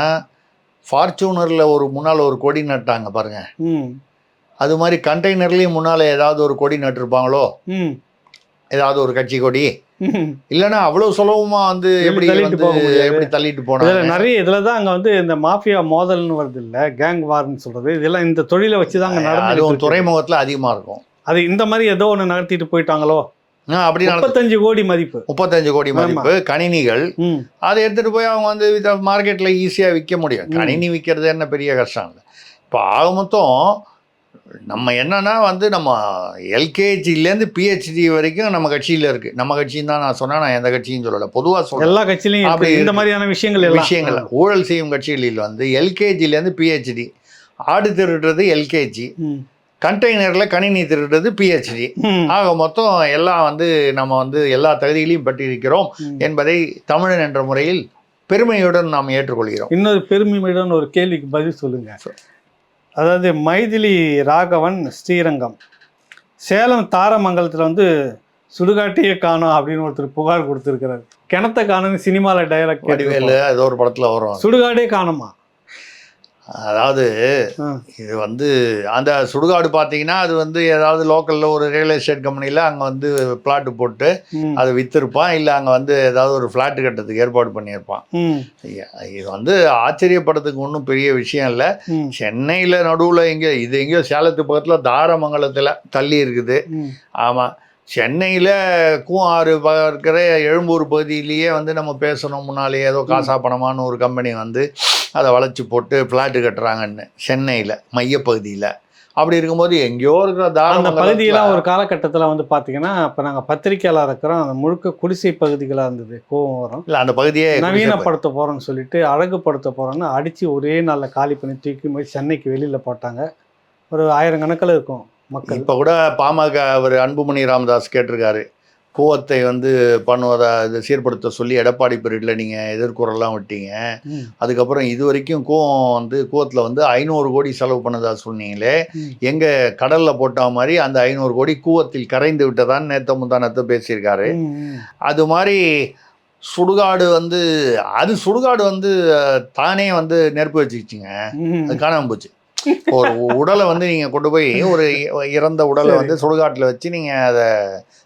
ஃபார்ச்சூனரில் முன்னால் ஒரு கொடி நட்டாங்க பாருங்க, அது மாதிரி கண்டெய்னர்லேயும் முன்னால் ஏதாவது ஒரு கொடி நட்டுருப்பாங்களோ, ஏதாவது ஒரு கட்சி கொடி. இல்லைன்னா அவ்வளோ சுலபமாக வந்து எப்படி தள்ளிட்டு போனாங்க. நிறைய இதில் தான் அங்கே வந்து இந்த மாஃபியா மோதல்னு வருது இல்லை, கேங் வார்ன்னு சொல்கிறது, இதெல்லாம் இந்த தொழிலை வச்சு தான் அங்கே நடந்து. அதுவும் துறைமுகத்தில் அதிகமாக இருக்கும். அது இந்த மாதிரி ஏதோ ஒன்று நடத்திட்டு போயிட்டாங்களோ அப்படி. 35 கோடி மதிப்பு கணினிகள். அதை எடுத்துகிட்டு போய் அவங்க வந்து மார்க்கெட்டில் ஈஸியாக விற்க முடியும். கணினி விற்கிறது என்ன பெரிய கஷ்டம் இல்லை. இப்போ ஆக மொத்தம் நம்ம என்னன்னா வந்து நம்ம எல்கேஜிலேருந்து பிஹெச்டி வரைக்கும் நம்ம கட்சியில் இருக்குது. நம்ம கட்சின்னு தான் நான் சொன்னேன், நான் எந்த கட்சியும் சொல்லலை, பொதுவாக சொல்கிறேன். எல்லா கட்சியிலையும் அப்படி இந்த மாதிரியான விஷயங்கள் ஊழல் செய்யும் கட்சிகளில் வந்து எல்கேஜிலேருந்து பிஹெச்டி. ஆடு திருடுறது எல்கேஜி, கண்டெய்னரில் கணினி திருடுறது பிஹெச்டி. ஆக மொத்தம் எல்லாம் வந்து நம்ம வந்து எல்லா தகுதிகளையும் பெற்றிருக்கிறோம் என்பதை தமிழன் என்ற முறையில் பெருமையுடன் நாம் ஏற்றுக்கொள்கிறோம். இன்னொரு பெருமையுடன் ஒரு கேள்விக்கு பதில் சொல்லுங்க. அதாவது மைதிலி ராகவன் ஸ்ரீரங்கம், சேலம் தாரமங்கலத்தில் வந்து சுடுகாட்டையே காணும் அப்படின்னு ஒருத்தர் புகார் கொடுத்துருக்கிறார். கிணத்த காணுன்னு சினிமாவில் டைலாக் ஏதோ ஒரு படத்தில் வரும், சுடுகாடே காணுமா. அதாவது இது வந்து அந்த சுடுகாடு பார்த்தீங்கன்னா அது வந்து ஏதாவது லோக்கலில் ஒரு ரியல் எஸ்டேட் கம்பெனியில் அங்கே வந்து பிளாட்டு போட்டு அதை விற்றுருப்பான், இல்லை அங்கே வந்து ஏதாவது ஒரு ஃப்ளாட்டு கட்டுறதுக்கு ஏற்பாடு பண்ணியிருப்பான். இது வந்து ஆச்சரியப்படுறதுக்கு ஒன்றும் பெரிய விஷயம் இல்லை. சென்னையில் நடுவில் எங்கேயோ சேலத்து பக்கத்தில் தாரமங்கலத்தில் தள்ளி இருக்குது. ஆமாம், சென்னையில் கூஆறு இருக்கிற எழும்பூர் பகுதியிலேயே வந்து நம்ம பேசணும், முன்னாலே ஏதோ காசா பணமான ஒரு கம்பெனி வந்து அதை வளைச்சி போட்டு ஃப்ளாட்டு கட்டுறாங்கன்னு சென்னையில் மையப்பகுதியில். அப்படி இருக்கும்போது எங்கேயோ இருக்கிற அந்த பகுதியெல்லாம் ஒரு காலகட்டத்தில் வந்து பார்த்தீங்கன்னா, இப்போ நாங்கள் பத்திரிக்கையாளர் இருக்கிறோம், அந்த முழுக்க குடிசை பகுதிகளாக இருந்தது. கோவம் வரும், இல்லை அந்த பகுதியை நவீனப்படுத்த போகிறோன்னு சொல்லிட்டு அழகுப்படுத்த போகிறோன்னு அடித்து ஒரே நாளில் காலி பண்ணி தூக்கி போய் சென்னைக்கு வெளியில் போட்டாங்க. ஒரு 1000 கணக்கில் இருக்கும் மக்கள். இப்போ கூட பாமக அவர் அன்புமணி ராமதாஸ் கேட்டிருக்காரு, கூவத்தை வந்து பண்ணுவதா இது சீர்படுத்த சொல்லி எடப்பாடி பீரியடில் நீங்கள் எதிர்குறலாம் விட்டீங்க. அதுக்கப்புறம் இது வரைக்கும் கூவத்தில் வந்து 500 கோடி செலவு பண்ணதா சொன்னீங்களே, எங்கே கடலில் போட்ட மாதிரி அந்த 500 கோடி கூவத்தில் கரைந்து விட்டதான்னு முந்தானத்தை பேசியிருக்காரு. அது மாதிரி சுடுகாடு வந்து சுடுகாடு வந்து தானே வந்து நெருப்பு வச்சுக்கிச்சிங்க, அது காணாமல் போச்சு. ஒரு உடலை வந்து நீங்கள் கொண்டு போய் ஒரு இறந்த உடலை வந்து சுடுகாட்டில் வச்சு நீங்கள் அதை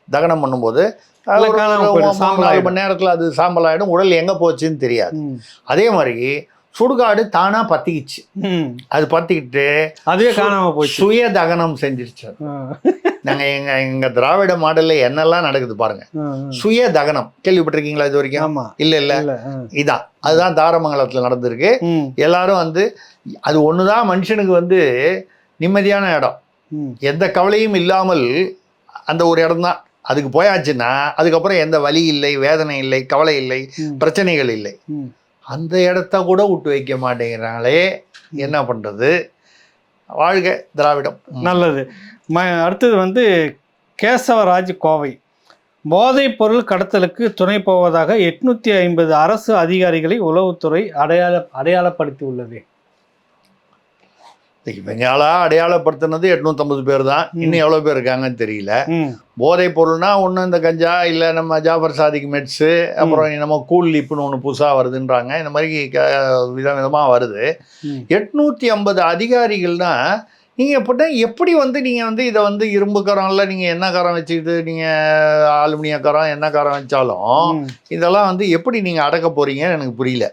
தகனம் பண்ணும்போது 4 மணி நேரத்தில் அது சாம்பல் ஆகிடும், உடல் எங்கே போச்சுன்னு தெரியாது. அதே மாதிரி சுடுகாடு தானாக பற்றிக்கிச்சு, அது பற்றிக்கிட்டு அதுவே காணாமல் போச்சு, சுய தகனம் செஞ்சிருச்சு. நாங்கள் எங்கள் திராவிட மாடலில் என்னெல்லாம் நடக்குது பாருங்க. சுய தகனம் கேள்விப்பட்டிருக்கீங்களா இது வரைக்கும்? இல்லை இதான், அதுதான் தாரமங்கலத்தில் நடந்திருக்கு. எல்லாரும் வந்து அது ஒண்ணுதான் மனுஷனுக்கு வந்து நிம்மதியான இடம், எந்த கவலையும் இல்லாமல் அந்த ஒரு இடம் தான். அதுக்கு போயாச்சுன்னா அதுக்கப்புறம் எந்த வலி இல்லை, வேதனை இல்லை, கவலை இல்லை, பிரச்சனைகள் இல்லை. அந்த இடத்த கூட விட்டு வைக்க மாட்டேங்கிறாங்களே, என்ன பண்றது? வாழ்க திராவிடம். நல்லது. அடுத்தது வந்து கேசவராஜ் கோவை, போதைப் பொருள் கடத்தலுக்கு துணை போவதாக 850 அரசு அதிகாரிகளை உளவுத்துறை அடையாளப்படுத்தி உள்ளது. இவங்களா அடையாளப்படுத்தினது 850 பேர் தான். இன்னும் எவ்வளோ பேர் இருக்காங்கன்னு தெரியல. போதைப் பொருள்னா ஒன்று இந்த கஞ்சா, இல்லை நம்ம ஜாஃபர் சாதிக் மெட்ஸு, அப்புறம் நம்ம கூல் லிப்புன்னு ஒன்று புதுசாக வருதுன்றாங்க. இந்த மாதிரி விதமாக வருது. 850 அதிகாரிகள்னா நீங்கள் எப்படி வந்து நீங்கள் வந்து இதை வந்து இரும்பு காரம்ல நீங்கள் என்ன காரம் வச்சுக்கிட்டு நீங்கள் அலுமினிய காரம் என்ன காரம் வச்சாலும் இதெல்லாம் வந்து எப்படி நீங்கள் அடக்க போகிறீங்கன்னு எனக்கு புரியல.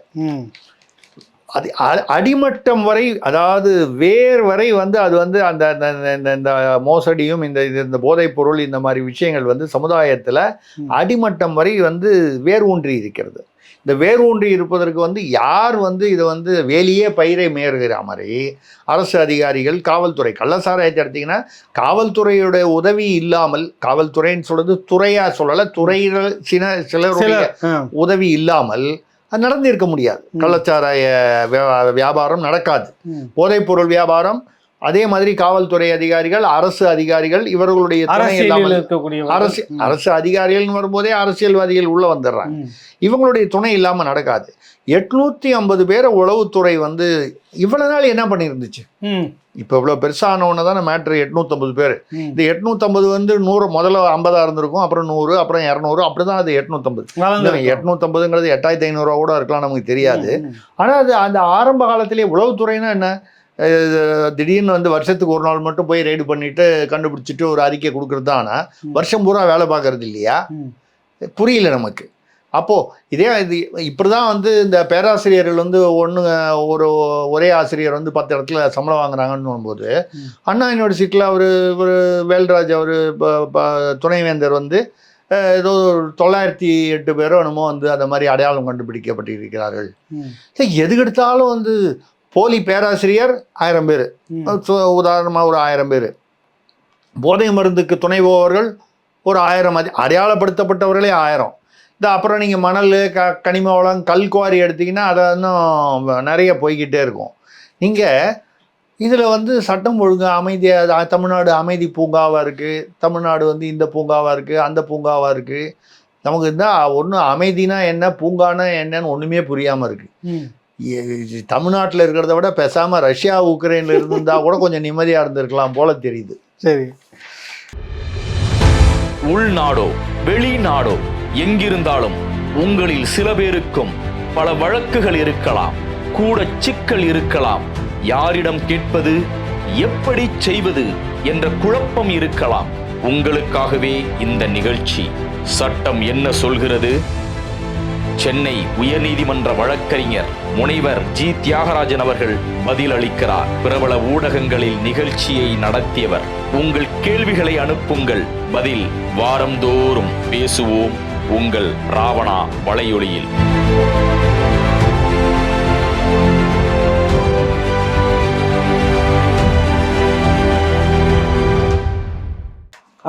அது அடிமட்டம் வரை, அதாவது வேர் வரை வந்து அது வந்து அந்த இந்த மோசடியும் இந்த போதைப் பொருள் இந்த மாதிரி விஷயங்கள் வந்து சமுதாயத்தில் அடிமட்டம் வரை வந்து வேர் ஊன்றி இருக்கிறது. இந்த வேர் ஊன்றி இருப்பதற்கு வந்து யார் வந்து இதை வந்து வேலியே பயிரை மேறுகிற மாதிரி அரசு அதிகாரிகள், காவல்துறை, கள்ளசாராயத்தை எடுத்திங்கன்னா காவல்துறையுடைய உதவி இல்லாமல், காவல்துறைன்னு சொல்றது துறையாக சொல்லலை, துறையில் சிலருடைய உதவி இல்லாமல் அது நடந்திருக்க முடியாது. கள்ளச்சாராய வியாபாரம் நடக்காது, போதைப்பொருள் வியாபாரம். அதே மாதிரி காவல்துறை அதிகாரிகள், அரசு அதிகாரிகள், இவர்களுடைய துணை இல்லாமல் அரசு அதிகாரிகள்னு வரும்போதே அரசியல்வாதிகள் உள்ள வந்துடுறாங்க. இவங்களுடைய துணை இல்லாமல் நடக்காது. 850 பேரை உளவுத்துறை வந்து இவ்வளவு நாள் என்ன பண்ணியிருந்துச்சு? இப்போ இவ்வளோ பெருசானவன தானே மேட்ரு. 850 பேர். இந்த 850 வந்து 100 முதல்ல 50 இருந்திருக்கும், அப்புறம் 100, அப்புறம் 200, அப்படி தான் அது 850. 850ங்கிறது 8500 கூட இருக்கலாம், நமக்கு தெரியாது. ஆனால் அது அந்த ஆரம்ப காலத்திலேயே உளவுத்துறைனா என்ன, திடீர்னு வந்து வருஷத்துக்கு ஒரு நாள் மட்டும் போய் ரெய்டு பண்ணிட்டு கண்டுபிடிச்சிட்டு ஒரு அறிக்கை கொடுக்குறது தான். ஆனால் வருஷம் பூரா வேலை பார்க்கறது இல்லையா? புரியல நமக்கு. அப்போது இதே இது இப்படி தான் வந்து இந்த பேராசிரியர்கள் வந்து ஒரே ஆசிரியர் வந்து 10 இடத்துல சம்பளம் வாங்குறாங்கன்னு போது, அண்ணா யூனிவர்சிட்டியில் ஒரு வேல்ராஜ் அவர் துணைவேந்தர் வந்து ஏதோ 908 பேரோ என்னமோ வந்து அந்த மாதிரி அடையாளம் கண்டுபிடிக்கப்பட்டிருக்கிறார்கள். எதுக்கெடுத்தாலும் வந்து போலி பேராசிரியர் 1000 பேர், உதாரணமாக ஒரு 1000 பேர், போதை மருந்துக்கு துணை போவர்கள் ஒரு 1000, அடையாளப்படுத்தப்பட்டவர்களே 1000. இந்த அப்புறம் நீங்கள் மணல், கனிம வளம், கல்குவாரி எடுத்திங்கன்னா அதை இன்னும் நிறைய போய்கிட்டே இருக்கும். நீங்கள் இதில் வந்து சட்டம் ஒழுங்கு அமைதியாக, தமிழ்நாடு அமைதி பூங்காவாக இருக்குது, தமிழ்நாடு வந்து இந்த பூங்காவாக இருக்குது, அந்த பூங்காவாக இருக்குது. நமக்கு இருந்தால் ஒன்றும் அமைதினா என்ன, பூங்கானா என்னன்னு ஒன்றுமே புரியாமல் இருக்குது. தமிழ்நாட்டில் இருக்கிறத விட பேசாமல் ரஷ்யா உக்ரைனில் இருந்திருந்தால் கூட கொஞ்சம் நிம்மதியாக இருந்திருக்கலாம் போல தெரியுது. சரி, உள்நாடோ வெளிநாடோ எங்கிருந்தாலும் உங்களில் சில பேருக்கும் பல வழக்குகள் இருக்கலாம், கூட சிக்கல் இருக்கலாம், யாரிடம் கேட்பது, எப்படி செய்வது என்ற குழப்பம் இருக்கலாம். உங்களுக்காகவே இந்த நிகழ்ச்சி. சட்டம் என்ன சொல்கிறது? சென்னை உயர்நீதிமன்ற வழக்கறிஞர் முனைவர் ஜி தியாகராஜன் அவர்கள் பதிலளிக்கிறார். பிரபல ஊடகங்களில் நிகழ்ச்சியை நடத்தியவர். உங்கள் கேள்விகளை அனுப்புங்கள். பதில் வாரந்தோறும் பேசுவோம். உங்கள் ராவணா வலையொலியில்.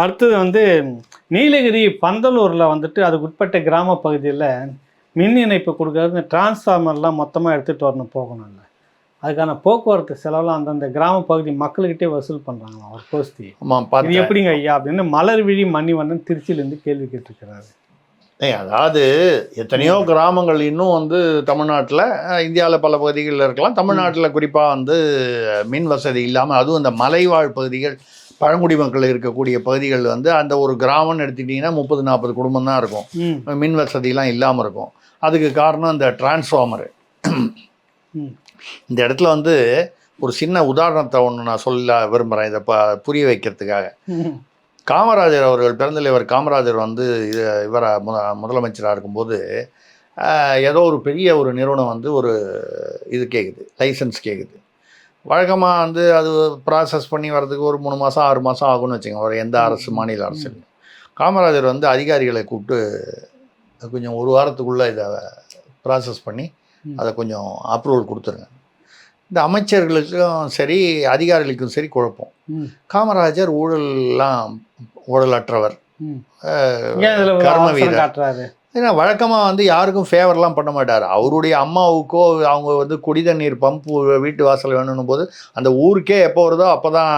அடுத்தது வந்து நீலகிரி பந்தலூரில் வந்துட்டு அதுக்கு உட்பட்ட கிராம பகுதியில் மின் இணைப்பு கொடுக்கறது, இந்த டிரான்ஸ்ஃபார்மர்லாம் மொத்தமாக எடுத்துகிட்டு வரணும் போகணும்ல. அதுக்கான போக்குவரத்து செலவுலாம் அந்தந்த கிராம பகுதி மக்கள்கிட்டே வசூல் பண்ணுறாங்களா ஒரு கோஷ்டி. ஆமாம், இது பார்த்து எப்படிங்க ஐயா அப்படின்னு மலர்விழி மணிவண்ணன் திருச்சியிலேருந்து கேள்வி கேட்டிருக்கிறாரு. அதாவது எத்தனையோ கிராமங்கள் இன்னும் வந்து தமிழ்நாட்டில், இந்தியாவில் பல பகுதிகளில் இருக்கலாம். தமிழ்நாட்டில் குறிப்பாக வந்து மின் வசதி இல்லாமல், அதுவும் இந்த மலைவாழ் பகுதிகள், பழங்குடி மக்கள் இருக்கக்கூடிய பகுதிகள் வந்து அந்த ஒரு கிராமம்னு எடுத்துக்கிட்டிங்கன்னா 30-40 குடும்பம் தான் இருக்கும். மின் வசதிலாம் இல்லாமல் இருக்கும். அதுக்கு காரணம் இந்த டிரான்ஸ்ஃபார்மரு. இந்த இடத்துல வந்து ஒரு சின்ன உதாரணத்தை ஒன்று நான் சொல்ல விரும்புகிறேன், இதை புரிய வைக்கிறதுக்காக. காமராஜர் அவர்கள், பெருந்தலைவர் காமராஜர் வந்து இவரை முதலமைச்சராக இருக்கும்போது ஏதோ ஒரு பெரிய ஒரு நிறுவனம் வந்து ஒரு இது கேட்குது, லைசன்ஸ் கேட்குது. வழக்கமாக வந்து அது ப்ராசஸ் பண்ணி வர்றதுக்கு ஒரு 3 மாதம் 6 மாதம் ஆகும்னு வச்சுக்கோங்க, ஒரு எந்த அரசு மாநில அரசு. காமராஜர் வந்து அதிகாரிகளை கூப்பிட்டு கொஞ்சம் ஒரு வாரத்துக்குள்ளே இதை ப்ராசஸ் பண்ணி அதை கொஞ்சம் அப்ரூவல் கொடுத்துருங்க. இந்த அமைச்சர்களுக்கும் சரி அதிகாரிகளுக்கும் சரி குழப்பம். காமராஜர் ஊழலற்றவர், கர்ம வீரர். ஏன்னா வழக்கமாக வந்து யாருக்கும் ஃபேவர்லாம் பண்ண மாட்டார். அவருடைய அம்மாவுக்கோ அவங்க வந்து குடி தண்ணீர் பம்பு வீட்டு வாசல் வேணும்னும் போது அந்த ஊருக்கே எப்போ வருதோ அப்போ தான்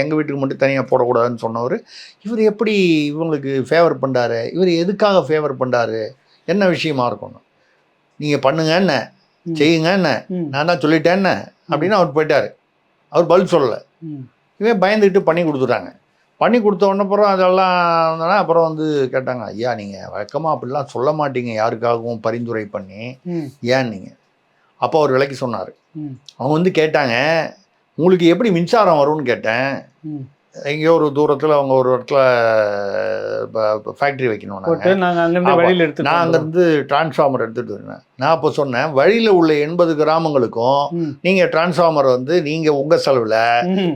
எங்கள் வீட்டுக்கு மட்டும் தனியாக போடக்கூடாதுன்னு சொன்னவர். இவர் எப்படி இவங்களுக்கு ஃபேவர் பண்ணுறாரு? இவர் எதுக்காக ஃபேவர் பண்ணுறாரு? என்ன விஷயமா இருக்கணும்? நீங்கள் பண்ணுங்க என்ன, செய்யுங்க என்ன, நான் தான் சொல்லிட்டேன் என்ன அப்படின்னு அவர் போயிட்டார். அவர் பதில் சொல்லலை. இவன் பயந்துக்கிட்டு பண்ணி கொடுத்துட்டாங்க. பண்ணி கொடுத்த உடனே அப்புறம் அதெல்லாம் அப்புறம் வந்து கேட்டாங்க, ஐயா நீங்கள் வழக்கமாக அப்படிலாம் சொல்ல மாட்டீங்க யாருக்காகவும் பரிந்துரை பண்ணி, ஏன் நீங்கள்? அப்போ அவர் விலைக்கு சொன்னார். அவங்க வந்து கேட்டாங்க, உங்களுக்கு எப்படி மின்சாரம் வரும்னு கேட்டேன். எங்கேயோ ஒரு தூரத்தில் அவங்க ஒரு இடத்துல ஃபேக்ட்ரி வைக்கணும், நான் அங்கேருந்து டிரான்ஸ்ஃபார்மர் எடுத்துகிட்டு வரேன். நான் அப்போ சொன்னேன், வழியில் உள்ள 80 கிராமங்களுக்கும் நீங்கள் டிரான்ஸ்ஃபார்மர் வந்து நீங்கள் உங்கள் செலவில்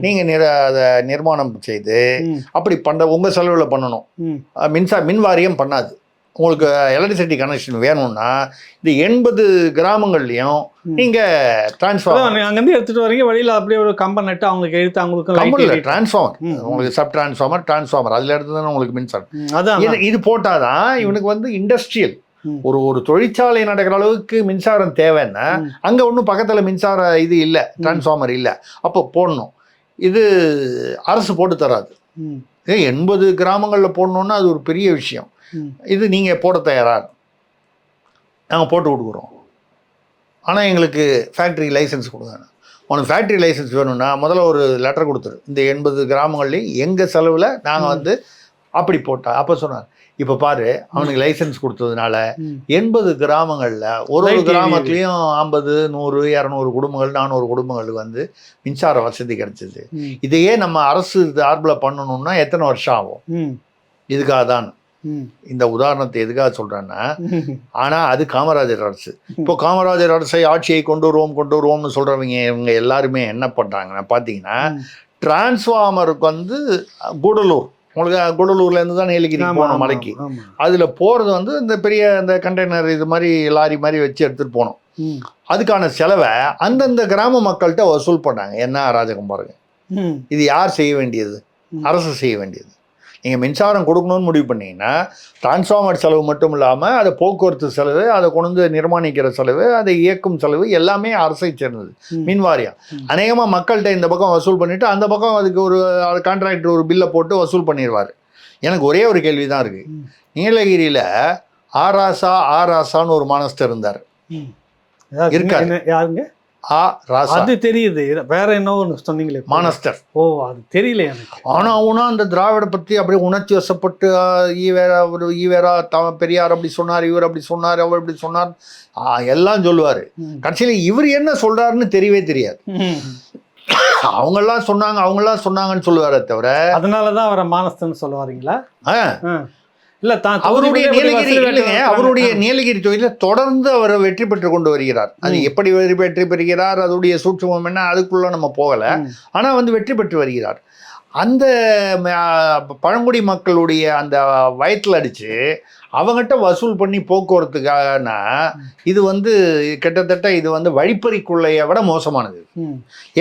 நீங்கள் அதை நிர்மாணம் செய்து அப்படி உங்கள் செலவில் பண்ணணும். மின் வாரியம் பண்ணாது. உங்களுக்கு எலக்ட்ரிசிட்டி கனெக்ஷன் வேணும்னா இந்த 80 கிராமங்கள்லையும் நீங்கள் டிரான்ஸ்ஃபார்மர் அங்கேருந்து எடுத்துகிட்டு வரீங்க. வழியில் அப்படியே ஒரு கம்பம் நட்டு அவங்களுக்கு எழுத்து அவங்களுக்கு டிரான்ஸ்ஃபார்மர், உங்களுக்கு சப் டிரான்ஸ்ஃபார்மர் அதில் எடுத்து தானே உங்களுக்கு மின்சாரம். இது போட்டால் தான் இவனுக்கு வந்து இண்டஸ்ட்ரியல் ஒரு தொழிற்சாலை நடக்கிற அளவுக்கு மின்சாரம் தேவைன்னா அங்கே ஒன்றும் பக்கத்தில் மின்சார இது இல்லை, டிரான்ஸ்ஃபார்மர் இல்லை. அப்போ போடணும். இது அரசு போட்டு தராது. 80 கிராமங்களில் போடணுன்னா அது ஒரு பெரிய விஷயம். இது நீங்கள் போட தயாரா? நாங்கள் போட்டு கொடுக்குறோம், ஆனால் எங்களுக்கு ஃபேக்ட்ரி லைசன்ஸ் கொடுங்க. உனக்கு ஃபேக்ட்ரி லைசன்ஸ் வேணும்னா முதல்ல ஒரு லெட்டர் கொடுத்துரு, இந்த 80 கிராமங்கள்லையும் எங்கள் செலவில் நாங்கள் வந்து அப்படி போட்டா. அப்போ சொன்னார், இப்போ பாரு அவனுக்கு லைசன்ஸ் கொடுத்ததுனால 80 கிராமங்களில் ஒரு கிராமத்துலேயும் 50, 100, 200 குடும்பங்கள் 400 குடும்பங்களுக்கு வந்து மின்சார வசதி கிடைச்சிது. இதையே நம்ம அரசு சார்பில் பண்ணணும்னா எத்தனை வருஷம் ஆகும்? இதுக்காக தான் இந்த உதாரணத்தை எதுக்காக சொல்றேன்னா, ஆனா அது காமராஜர் அரசு. இப்போ காமராஜர் அரசை ஆட்சியை கொண்டு வருவோம்னு சொல்றவங்க இவங்க எல்லாருமே என்ன பண்றாங்கன்னா பாத்தீங்கன்னா, டிரான்ஸ்ஃபார்மருக்கு வந்து கூடலூர், உங்களுக்கு கூடலூர்ல இருந்து தான் நீலகிரி போனோம் மலைக்கு, அதுல போறது வந்து இந்த பெரிய இந்த கண்டெய்னர் இது மாதிரி லாரி மாதிரி வச்சு எடுத்துட்டு போனோம். அதுக்கான செலவை அந்தந்த கிராம மக்கள்கிட்ட வசூல் பண்ணாங்க. என்ன அராஜகம் பாருங்க. இது யார் செய்ய வேண்டியது? அரசு செய்ய வேண்டியது. நீங்கள் மின்சாரம் கொடுக்கணும்னு முடிவு பண்ணிங்கன்னா டிரான்ஸ்ஃபார்மர் செலவு மட்டும் இல்லாமல் அதை போக்குவரத்து செலவு, அதை கொண்டு நிர்மாணிக்கிற செலவு, அதை இயக்கும் செலவு எல்லாமே அரசை சேர்ந்தது. மின் வாரியம் அநேகமாக மக்கள்கிட்ட இந்த பக்கம் வசூல் பண்ணிவிட்டு அந்த பக்கம் அதுக்கு ஒரு கான்ட்ராக்டர் ஒரு பில்லை போட்டு வசூல் பண்ணிடுவார். எனக்கு ஒரே ஒரு கேள்வி தான் இருக்குது. நீலகிரியில் ஆராசான்னு ஒரு மானஸ்டர் இருந்தார், இருக்காரு. யாருங்க? அது தெரியுது. வேற என்ன சொன்னீங்களே மானஸ்டர். ஓ, அது தெரியல எனக்கு. ஆனா அவனா அந்த திராவிட பத்தி அப்படியே உணர்ச்சி வசப்பட்டு ஈவேரா பெரியார் அப்படி சொன்னார், இவர் அப்படி சொன்னார், அவர் அப்படி சொன்னார் எல்லாம் சொல்லுவாரு. கடைசியில இவர் என்ன சொல்றாருன்னு தெரியவே தெரியாது. அவங்கெல்லாம் சொன்னாங்கன்னு சொல்லுவாரே தவிர. அதனாலதான் அவரை மானஸ்தன் சொல்லுவாருங்களா? இல்ல, அவருடைய நீலகிரி தொகுதியில் தொடர்ந்து அவர் வெற்றி பெற்று கொண்டு வருகிறார். அது எப்படி வெற்றி பெறுகிறார், அதோடைய சூட்சுமம் என்ன, அதுக்குள்ள நம்ம போகல. ஆனா வந்து வெற்றி பெற்று வருகிறார். அந்த பழங்குடி மக்களுடைய அந்த வயத்தில் அடிச்சு அவங்ககிட்ட வசூல் பண்ணி போக்குவரத்துக்காகனா இது வந்து கிட்டத்தட்ட இது வந்து வழிப்பறிக்குள்ளைய விட மோசமானது.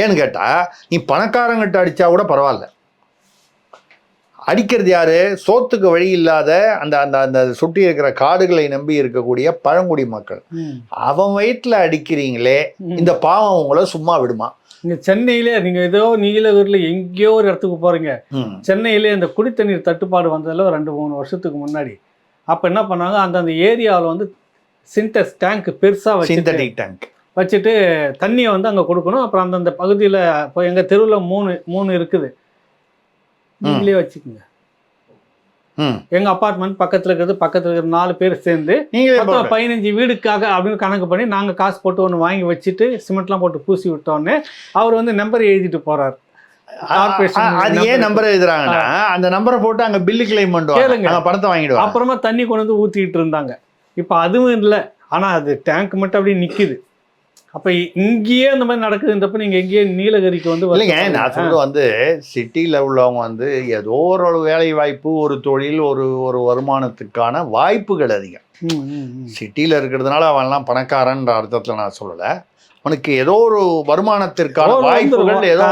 ஏன்னு கேட்டா, நீ பணக்காரங்கிட்ட அடிச்சா கூட பரவாயில்ல, அடிக்கிறது யாரு? சோத்துக்கு வழி இல்லாத அந்த அந்த அந்த சுற்றி இருக்கிற காடுகளை நம்பி இருக்கக்கூடிய பழங்குடி மக்கள். அவன் வயிற்றுல அடிக்கிறீங்களே, இந்த பாவம் உங்களை சும்மா விடுமா? இங்கே சென்னையிலே நீங்கள் ஏதோ நீலகிரியில் எங்கேயோ ஒரு இடத்துக்கு போகிறீங்க. சென்னையிலே இந்த குடித்தண்ணீர் தட்டுப்பாடு வந்ததில் 2-3 வருஷத்துக்கு முன்னாடி அப்போ என்ன பண்ணாங்க, அந்தந்த ஏரியாவில் வந்து சின்டெக்ஸ் டேங்க் பெருசாக வச்சுட்டு தண்ணியை வந்து அங்கே கொடுக்கணும். அப்புறம் அந்தந்த பகுதியில் இப்போ எங்கள் தெருவில் 3 இருக்குது, நீங்களே வச்சுக்கோங்க. எங்கள் அப்பார்ட்மெண்ட் பக்கத்தில் இருக்கிற 4 பேர் சேர்ந்து 15 வீடுக்காக அப்படின்னு கணக்கு பண்ணி நாங்கள் காசு போட்டு ஒன்று வாங்கி வச்சுட்டு சிமெண்ட்லாம் போட்டு பூசி விட்டோன்னே அவர் வந்து நம்பர் எழுதிட்டு போகிறார். அது ஏன் நம்பர் எழுதுறாங்கன்னா அந்த நம்பரை போட்டு அங்கே பில்லு கிளைம் பண்ணுவாங்க, பணத்தை வாங்கிடுவாங்க. அப்புறமா தண்ணி கொண்டு வந்து ஊற்றிக்கிட்டு இருந்தாங்க. இப்போ அதுவும் இல்லை, ஆனால் அது டேங்க் மட்டும் அப்படியே நிற்கிது. அப்போ இங்கேயே அந்த மாதிரி நடக்குதுன்றப்ப நீங்கள் எங்கேயே நீலகிரிக்கு வந்து இல்லைங்க. நான் சொல்றது வந்து சிட்டியில் உள்ளவங்க வந்து ஏதோ ஒரு வேலை வாய்ப்பு, ஒரு தொழில், ஒரு வருமானத்துக்கான வாய்ப்புகள் அதிகம். சிட்டியில் இருக்கிறதுனால அவன்லாம் பணக்காரன்ற அர்த்தத்தில் நான் சொல்லலை. அவனுக்கு ஏதோ ஒரு வருமானத்திற்கான வாய்ப்புகள் ஏதோ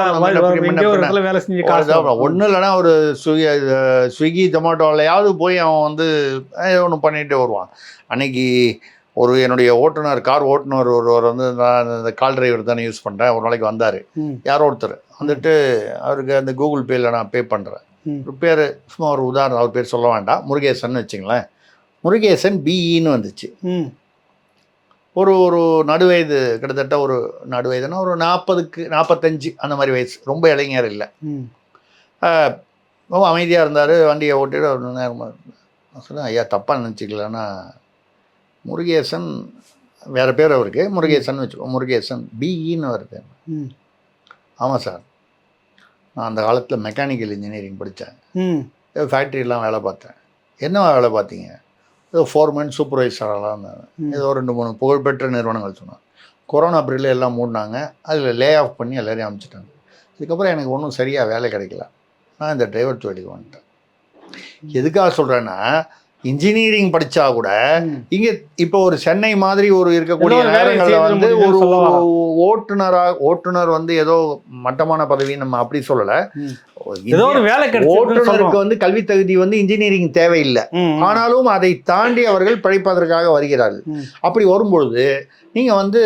ஒன்றும் இல்லைன்னா ஒரு ஸ்விக்கி ஜொமேட்டோலையாவது போய் அவன் வந்து ஏதோ ஒன்று பண்ணிட்டு வருவான். அன்னைக்கு என்னுடைய கார் ஓட்டுநர் ஒருவர் வந்து நான் இந்த கால் டிரைவர் தானே யூஸ் பண்ணுறேன், ஒரு நாளைக்கு வந்தார். யாரோ ஒருத்தர் வந்துட்டு அவருக்கு அந்த கூகுள் பேயில் நான் பே பண்ணுறேன். ஒரு பேர் சும்மா ஒரு உதாரணம், அவர் பேர் சொல்ல வேண்டாம், முருகேசன் வச்சுங்களேன். முருகேசன் பிஇன்னு வந்துச்சு. ஒரு நடுவயது, கிட்டத்தட்ட ஒரு நடுவயதுன்னா ஒரு 40-45 அந்த மாதிரி வயசு, ரொம்ப இளைஞர் இல்லை. ரொம்ப அமைதியாக இருந்தார். வண்டியை ஓட்டிட்டு ஒரு நேரமாக சொன்னேன், ஐயா தப்பாக நினச்சிக்கலன்னா முருகேசன் வேறு பேர் அவருக்கு, முருகேசன் வச்சுக்கோ, முருகேசன் பிஇன்னு வருது. ஆமாம் சார், நான் அந்த காலத்தில் மெக்கானிக்கல் இன்ஜினியரிங் படித்தேன், ஃபேக்ட்ரிலாம் வேலை பார்த்தேன். என்ன வேலை பார்த்தீங்க? ஏதோ ஃபோர்மேன் சூப்பர்வைசரெல்லாம் இருந்தாங்க. ஏதோ 2-3 புகழ்பெற்ற நிறுவனங்கள் சொன்னாங்க. கொரோனா பீரியடில் எல்லாம் மூடினாங்க, அதில் லே ஆஃப் பண்ணி எல்லோரையும் அனுப்பிச்சிட்டாங்க. இதுக்கப்புறம் எனக்கு ஒன்றும் சரியாக வேலை கிடைக்கல, நான் இந்த டிரைவர் தொழிலுக்கு வந்துட்டேன். எதுக்காக சொல்கிறேன்னா, இன்ஜினியரிங் படித்தா கூட இங்கே இப்போ ஒரு சென்னை மாதிரி ஒரு இருக்கக்கூடிய நேரங்களில் வந்து ஒரு ஓட்டுநர் வந்து ஏதோ மட்டமான பதவி நம்ம அப்படி சொல்லலை. ஓட்டுநருக்கு வந்து கல்வி தகுதி வந்து இன்ஜினியரிங் தேவையில்லை, ஆனாலும் அதை தாண்டி அவர்கள் படிப்பதற்காக வருகிறார்கள். அப்படி வரும்பொழுது நீங்கள் வந்து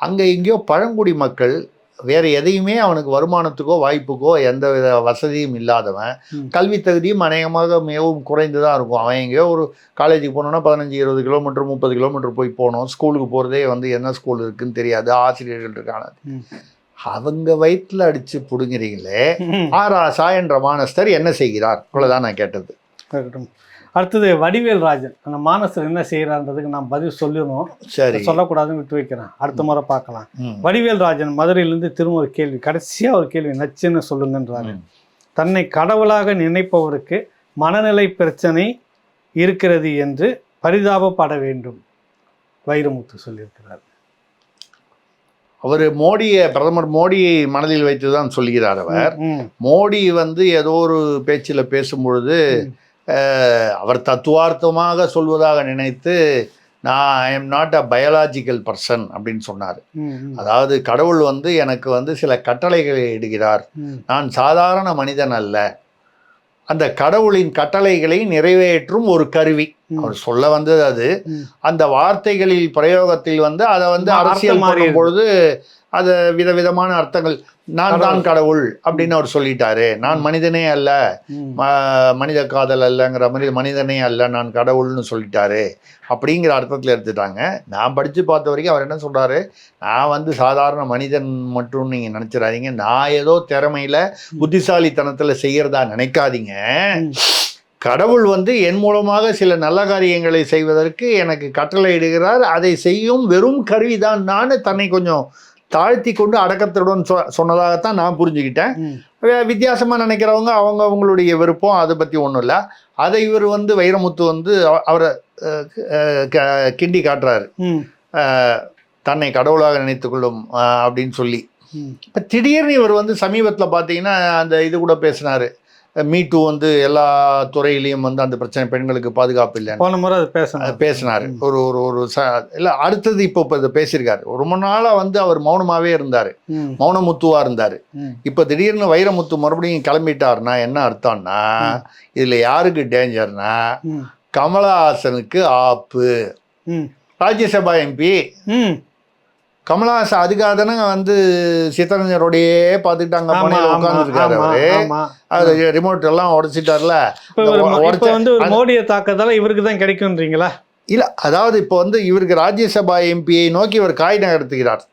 அங்கே எங்கேயோ பழங்குடி மக்கள் வேறு எதையுமே அவனுக்கு வருமானத்துக்கோ வாய்ப்புக்கோ எந்த வித வசதியும் இல்லாதவன், கல்வி தகுதியும் அநேகமாக மிகவும் குறைந்து தான் இருக்கும். அவன் எங்கேயோ ஒரு காலேஜுக்கு போனோன்னா 15-20 கிலோமீட்டர் 30 கிலோமீட்டர் போய் போகணும். ஸ்கூலுக்கு போகிறதே வந்து என்ன ஸ்கூல் இருக்குன்னு தெரியாது, ஆசிரியர்கள் இருக்கான. அவங்க வயிற்றுல அடித்து பிடுங்குறீங்களே, ஆராசா என்ற மானஸ்தர் என்ன செய்கிறார்? அவ்வளோதான் நான் கேட்டது. அடுத்தது வடிவேல் ராஜன், அந்த மானஸ்தர் என்ன செய்யறான்றதுக்கு நான் பதில் சொல்லணும். சரி, சொல்லக்கூடாதுன்னு விட்டு வைக்கிறேன், அடுத்த முறை பார்க்கலாம். வடிவேல் ராஜன் மதுரையிலிருந்து திரும்ப ஒரு கேள்வி, கடைசியாக ஒரு கேள்வி, நச்சுன்னு சொல்லுங்கன்றாரு. தன்னை கடவுளாக நினைப்பவருக்கு மனநிலை பிரச்சனை இருக்கிறது என்று பரிதாபப்பட வேண்டும், வைரமுத்து சொல்லியிருக்கிறார். அவர் பிரதமர் மோடியை மனதில் வைத்து தான் சொல்கிறார். அவர் மோடி வந்து ஏதோ ஒரு பேச்சில் பேசும்பொழுது அவர் தத்துவார்த்தமாக சொல்வதாக நினைத்து I am not a biological person அப்படின்னு சொன்னார். அதாவது கடவுள் வந்து எனக்கு வந்து சில கட்டளைகளை இடுகிறார், நான் சாதாரண மனிதன் அல்ல, அந்த கடவுளின் கட்டளைகளை நிறைவேற்றும் ஒரு கருவி அவர் சொல்ல வந்தது. அது அந்த வார்த்தைகளில் பிரயோகத்தில் வந்து அதை வந்து அரசியல் பண்ணும் பொழுது அது விதவிதமான அர்த்தங்கள். நான் தான் கடவுள் அப்படின்னு அவர் சொல்லிட்டாரு, நான் மனிதனே அல்ல, மனித காதல் அல்லங்கிற மாதிரி மனிதனே அல்ல, நான் கடவுள்னு சொல்லிட்டாரு அப்படிங்கிற அர்த்தத்தில் எடுத்துட்டாங்க. நான் படித்து பார்த்த வரைக்கும் அவர் என்ன சொல்கிறாரு, நான் வந்து சாதாரண மனிதன் மட்டும் நீங்கள் நினச்சிடாதீங்க, நான் ஏதோ திறமையில் புத்திசாலித்தனத்தில் செய்கிறதா நினைக்காதீங்க, கடவுள் வந்து என் மூலமாக சில நல்ல காரியங்களை செய்வதற்கு எனக்கு கட்டளை இடுகிறார், அதை செய்யும் வெறும் கருவிதான் நான், தன்னை கொஞ்சம் தாழ்த்தி கொண்டு அடக்கத்துடன் சொன்னதாகத்தான் நான் புரிஞ்சுக்கிட்டேன். வித்தியாசமாக நினைக்கிறவங்க அவங்களுடைய விருப்பம், அதை பற்றி ஒன்றும் இல்லை. அதை இவர் வந்து வைரமுத்து வந்து அவரை கிண்டி காட்டுறாரு, தன்னை கடவுளாக நினைத்து கொள்ளும் அப்படின்னு சொல்லி. இப்போ திடீர்னு இவர் வந்து சமீபத்தில் பார்த்தீங்கன்னா அந்த இது கூட பேசினார், மீட்டு வந்து எல்லா துறையிலையும் வந்து அந்த பிரச்சனை பெண்களுக்கு பாதுகாப்பு இல்லைன்னு போன முறை அது பேசினார். ஒரு ஒரு ஒரு இல்லை அடுத்தது இப்போ இதை பேசியிருக்காரு. ரொம்ப நாளாக வந்து அவர் மௌனமாகவே இருந்தார், மௌனமுத்துவாக இருந்தார். இப்போ திடீர்னு வைரமுத்து மறுபடியும் கிளம்பிட்டாருன்னா என்ன அர்த்தம்னா இதில் யாருக்கு டேஞ்சர்னா கமலஹாசனுக்கு ஆப்பு. ராஜ்யசபா எம்பி கமலஹாசன் அதுக்காக தானே வந்து சித்தரஞ்சரோடையே பார்த்துக்கிட்டு அங்கே பண்ணையில் உட்காந்துருக்காரு. அவரு அது ரிமோட் எல்லாம் உடைச்சிட்டார்ல. வந்து ஒரு மோடியை தாக்கத்தால இவருக்கு தான் கிடைக்கும்ன்றீங்களா? இல்லை, அதாவது இப்போ வந்து இவருக்கு ராஜ்யசபா எம்பியை நோக்கி இவர் காய் நகர்த்துகிறார்,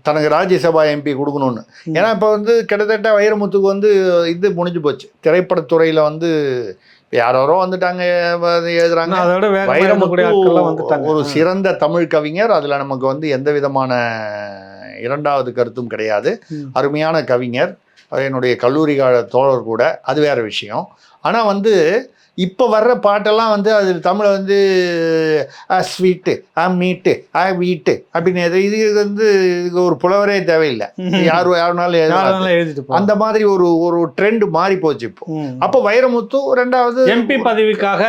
தனக்கு ராஜ்யசபா எம்பி கொடுக்கணும்னு. ஏன்னா இப்போ வந்து கிட்டத்தட்ட வைரமுத்துக்கு வந்து இது முடிஞ்சு போச்சு. திரைப்படத்துறையில் வந்து யாரோ வந்துட்டாங்க, எழுதுறாங்க. வைரமுத்து ஒரு சிறந்த தமிழ் கவிஞர், அதில் நமக்கு வந்து எந்த விதமான இரண்டாவது கருத்தும் கிடையாது. அருமையான கவிஞர், என்னுடைய கல்லூரி கால தோழர் கூட, அது வேற விஷயம். ஆனால் வந்து இப்போ வர்ற பாட்டெல்லாம் வந்து அது தமிழை வந்து ஸ்வீட்டு மீட்டு வீட்டு அப்படின்னு இது வந்து ஒரு புலவரே தேவையில்லை, யாருனாலும் எழுதிட்டு அந்த மாதிரி ஒரு ஒரு ட்ரெண்ட் மாறி போச்சு இப்போ. அப்போ வைரமுத்து ரெண்டாவது எம்பி பதவிக்காக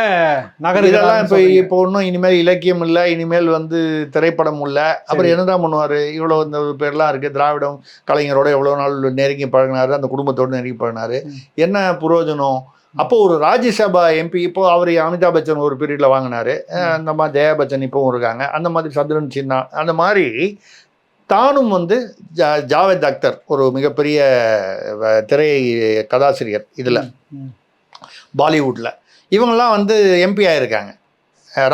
இதெல்லாம் இப்போ ஒன்றும் இனிமேல் இலக்கியம் இல்லை, இனிமேல் வந்து திரைப்படம் இல்லை. அப்புறம் என்னதான் பண்ணுவார்? இவ்வளோ இந்த பேர்லாம் இருக்குது. திராவிடம் கலைஞரோட எவ்வளோ நாள் நெருங்கி பழகினாரு, அந்த குடும்பத்தோடு நெருங்கி பழகினாரு, என்ன புரோஜனம்? அப்போ ஒரு ராஜ்யசபா எம்பி, இப்போ அவர் அமிதாப் பச்சன் ஒரு பீரியடில் வாங்கினாரு, அந்த மாதிரி ஜெயா பச்சன் இப்போவும் இருக்காங்க, அந்த மாதிரி சத்ருன் சின்ஹா, அந்த மாதிரி தானும் வந்து ஜாவேத் அக்தர் ஒரு மிகப்பெரிய திரை கதாசிரியர் இதில் பாலிவுட்டில், இவங்கெல்லாம் வந்து எம்பி ஆகிருக்காங்க,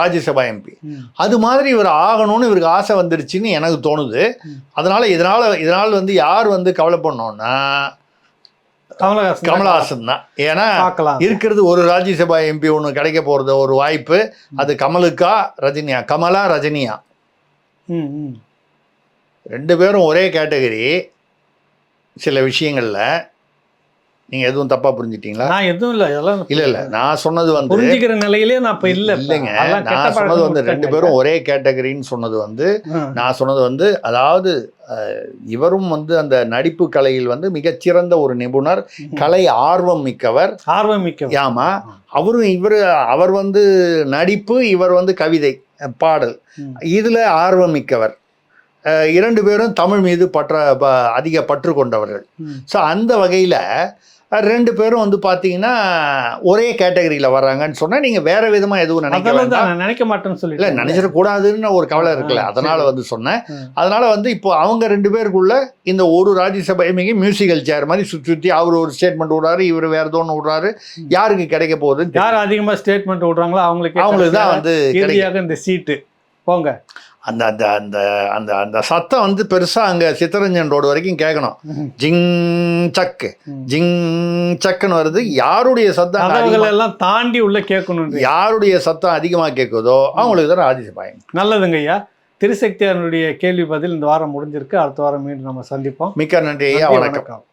ராஜ்யசபா எம்பி. அது மாதிரி இவர் ஆகணும்னு இவருக்கு ஆசை வந்துருச்சுன்னு எனக்கு தோணுது. இதனால் வந்து யார் வந்து கவலை பண்ணோன்னா கமலஹாசன் தான். ஏன்னா இருக்கிறது ஒரு ராஜ்யசபா எம்பி ஒன்று கிடைக்க போறது ஒரு வாய்ப்பு. அது கமலுக்கா ரஜினியா, கமலா ரஜினியா, ரெண்டு பேரும் ஒரே கேட்டகரி. சில விஷயங்கள்ல நீங்க எதுவும் தப்பா புரிஞ்சிட்டீங்களா? நான் எதுவும் இல்ல நான் சொன்னது வந்து புரிஞ்சுக்கிற நிலையிலே நான் இப்ப இல்லைங்க. நான் சொன்னது வந்து ரெண்டு பேரும் ஒரே கேட்டகரின்னு சொன்னது வந்து, நான் சொன்னது வந்து, அதாவது இவரும் வந்து அந்த நடிப்பு கலையில் வந்து மிகச்சிறந்த ஒரு நிபுணர், கலை ஆர்வம் மிக்கவர். ஆமா, அவர் வந்து நடிப்பு, இவர் வந்து கவிதை பாடல், இதுல ஆர்வம் மிக்கவர். இரண்டு பேரும் தமிழ் மீது அதிக பற்று கொண்டவர்கள். ஸோ அந்த வகையில் ரெண்டு பேரும் வந்து பார்த்தீங்கன்னா ஒரே கேட்டகரியில் வர்றாங்கன்னு சொன்னால் நீங்கள் வேற விதமாக எதுவும் நினைக்க மாட்டேன்னு சொல்லி இல்லை, நினைச்சிடக்கூடாதுன்னு ஒரு கவலை இருக்குல்ல, அதனால் வந்து சொன்னேன். அதனால் வந்து இப்போ அவங்க ரெண்டு பேருக்குள்ள இந்த ஒரு ராஜ்யசபா எம்பிக்கு மியூசிக்கல் சேர் மாதிரி சுற்றி அவர் ஒரு ஸ்டேட்மெண்ட் விடுறாரு, இவர் வேற ஏதோ ஒன்று விடுறாரு. யாருக்கு கிடைக்க போகுதுன்னு, யார் அதிகமாக ஸ்டேட்மெண்ட் விடுறாங்களோ அவங்களுக்கு தான் வந்து இந்த சீட்டு போங்க. அந்த அந்த அந்த அந்த அந்த சத்தம் வந்து பெருசாக அங்கே சித்தரஞ்சன் ரோடு வரைக்கும் கேட்கணும். ஜிங் சக்கு ஜிங் சக்குன்னு வருது. யாருடைய சத்தம் எல்லாம் தாண்டி உள்ள கேட்கணும், யாருடைய சத்தம் அதிகமாக கேட்குதோ அவங்களுக்கு தான் ராஜ்யசபா. நல்லதுங்க ஐயா. திருசக்தியானுடைய கேள்வி பதில் இந்த வாரம் முடிஞ்சிருக்கு. அடுத்த வாரம் மீண்டும் நம்ம சந்திப்போம். மிக்க நன்றி ஐயா, வணக்கம்.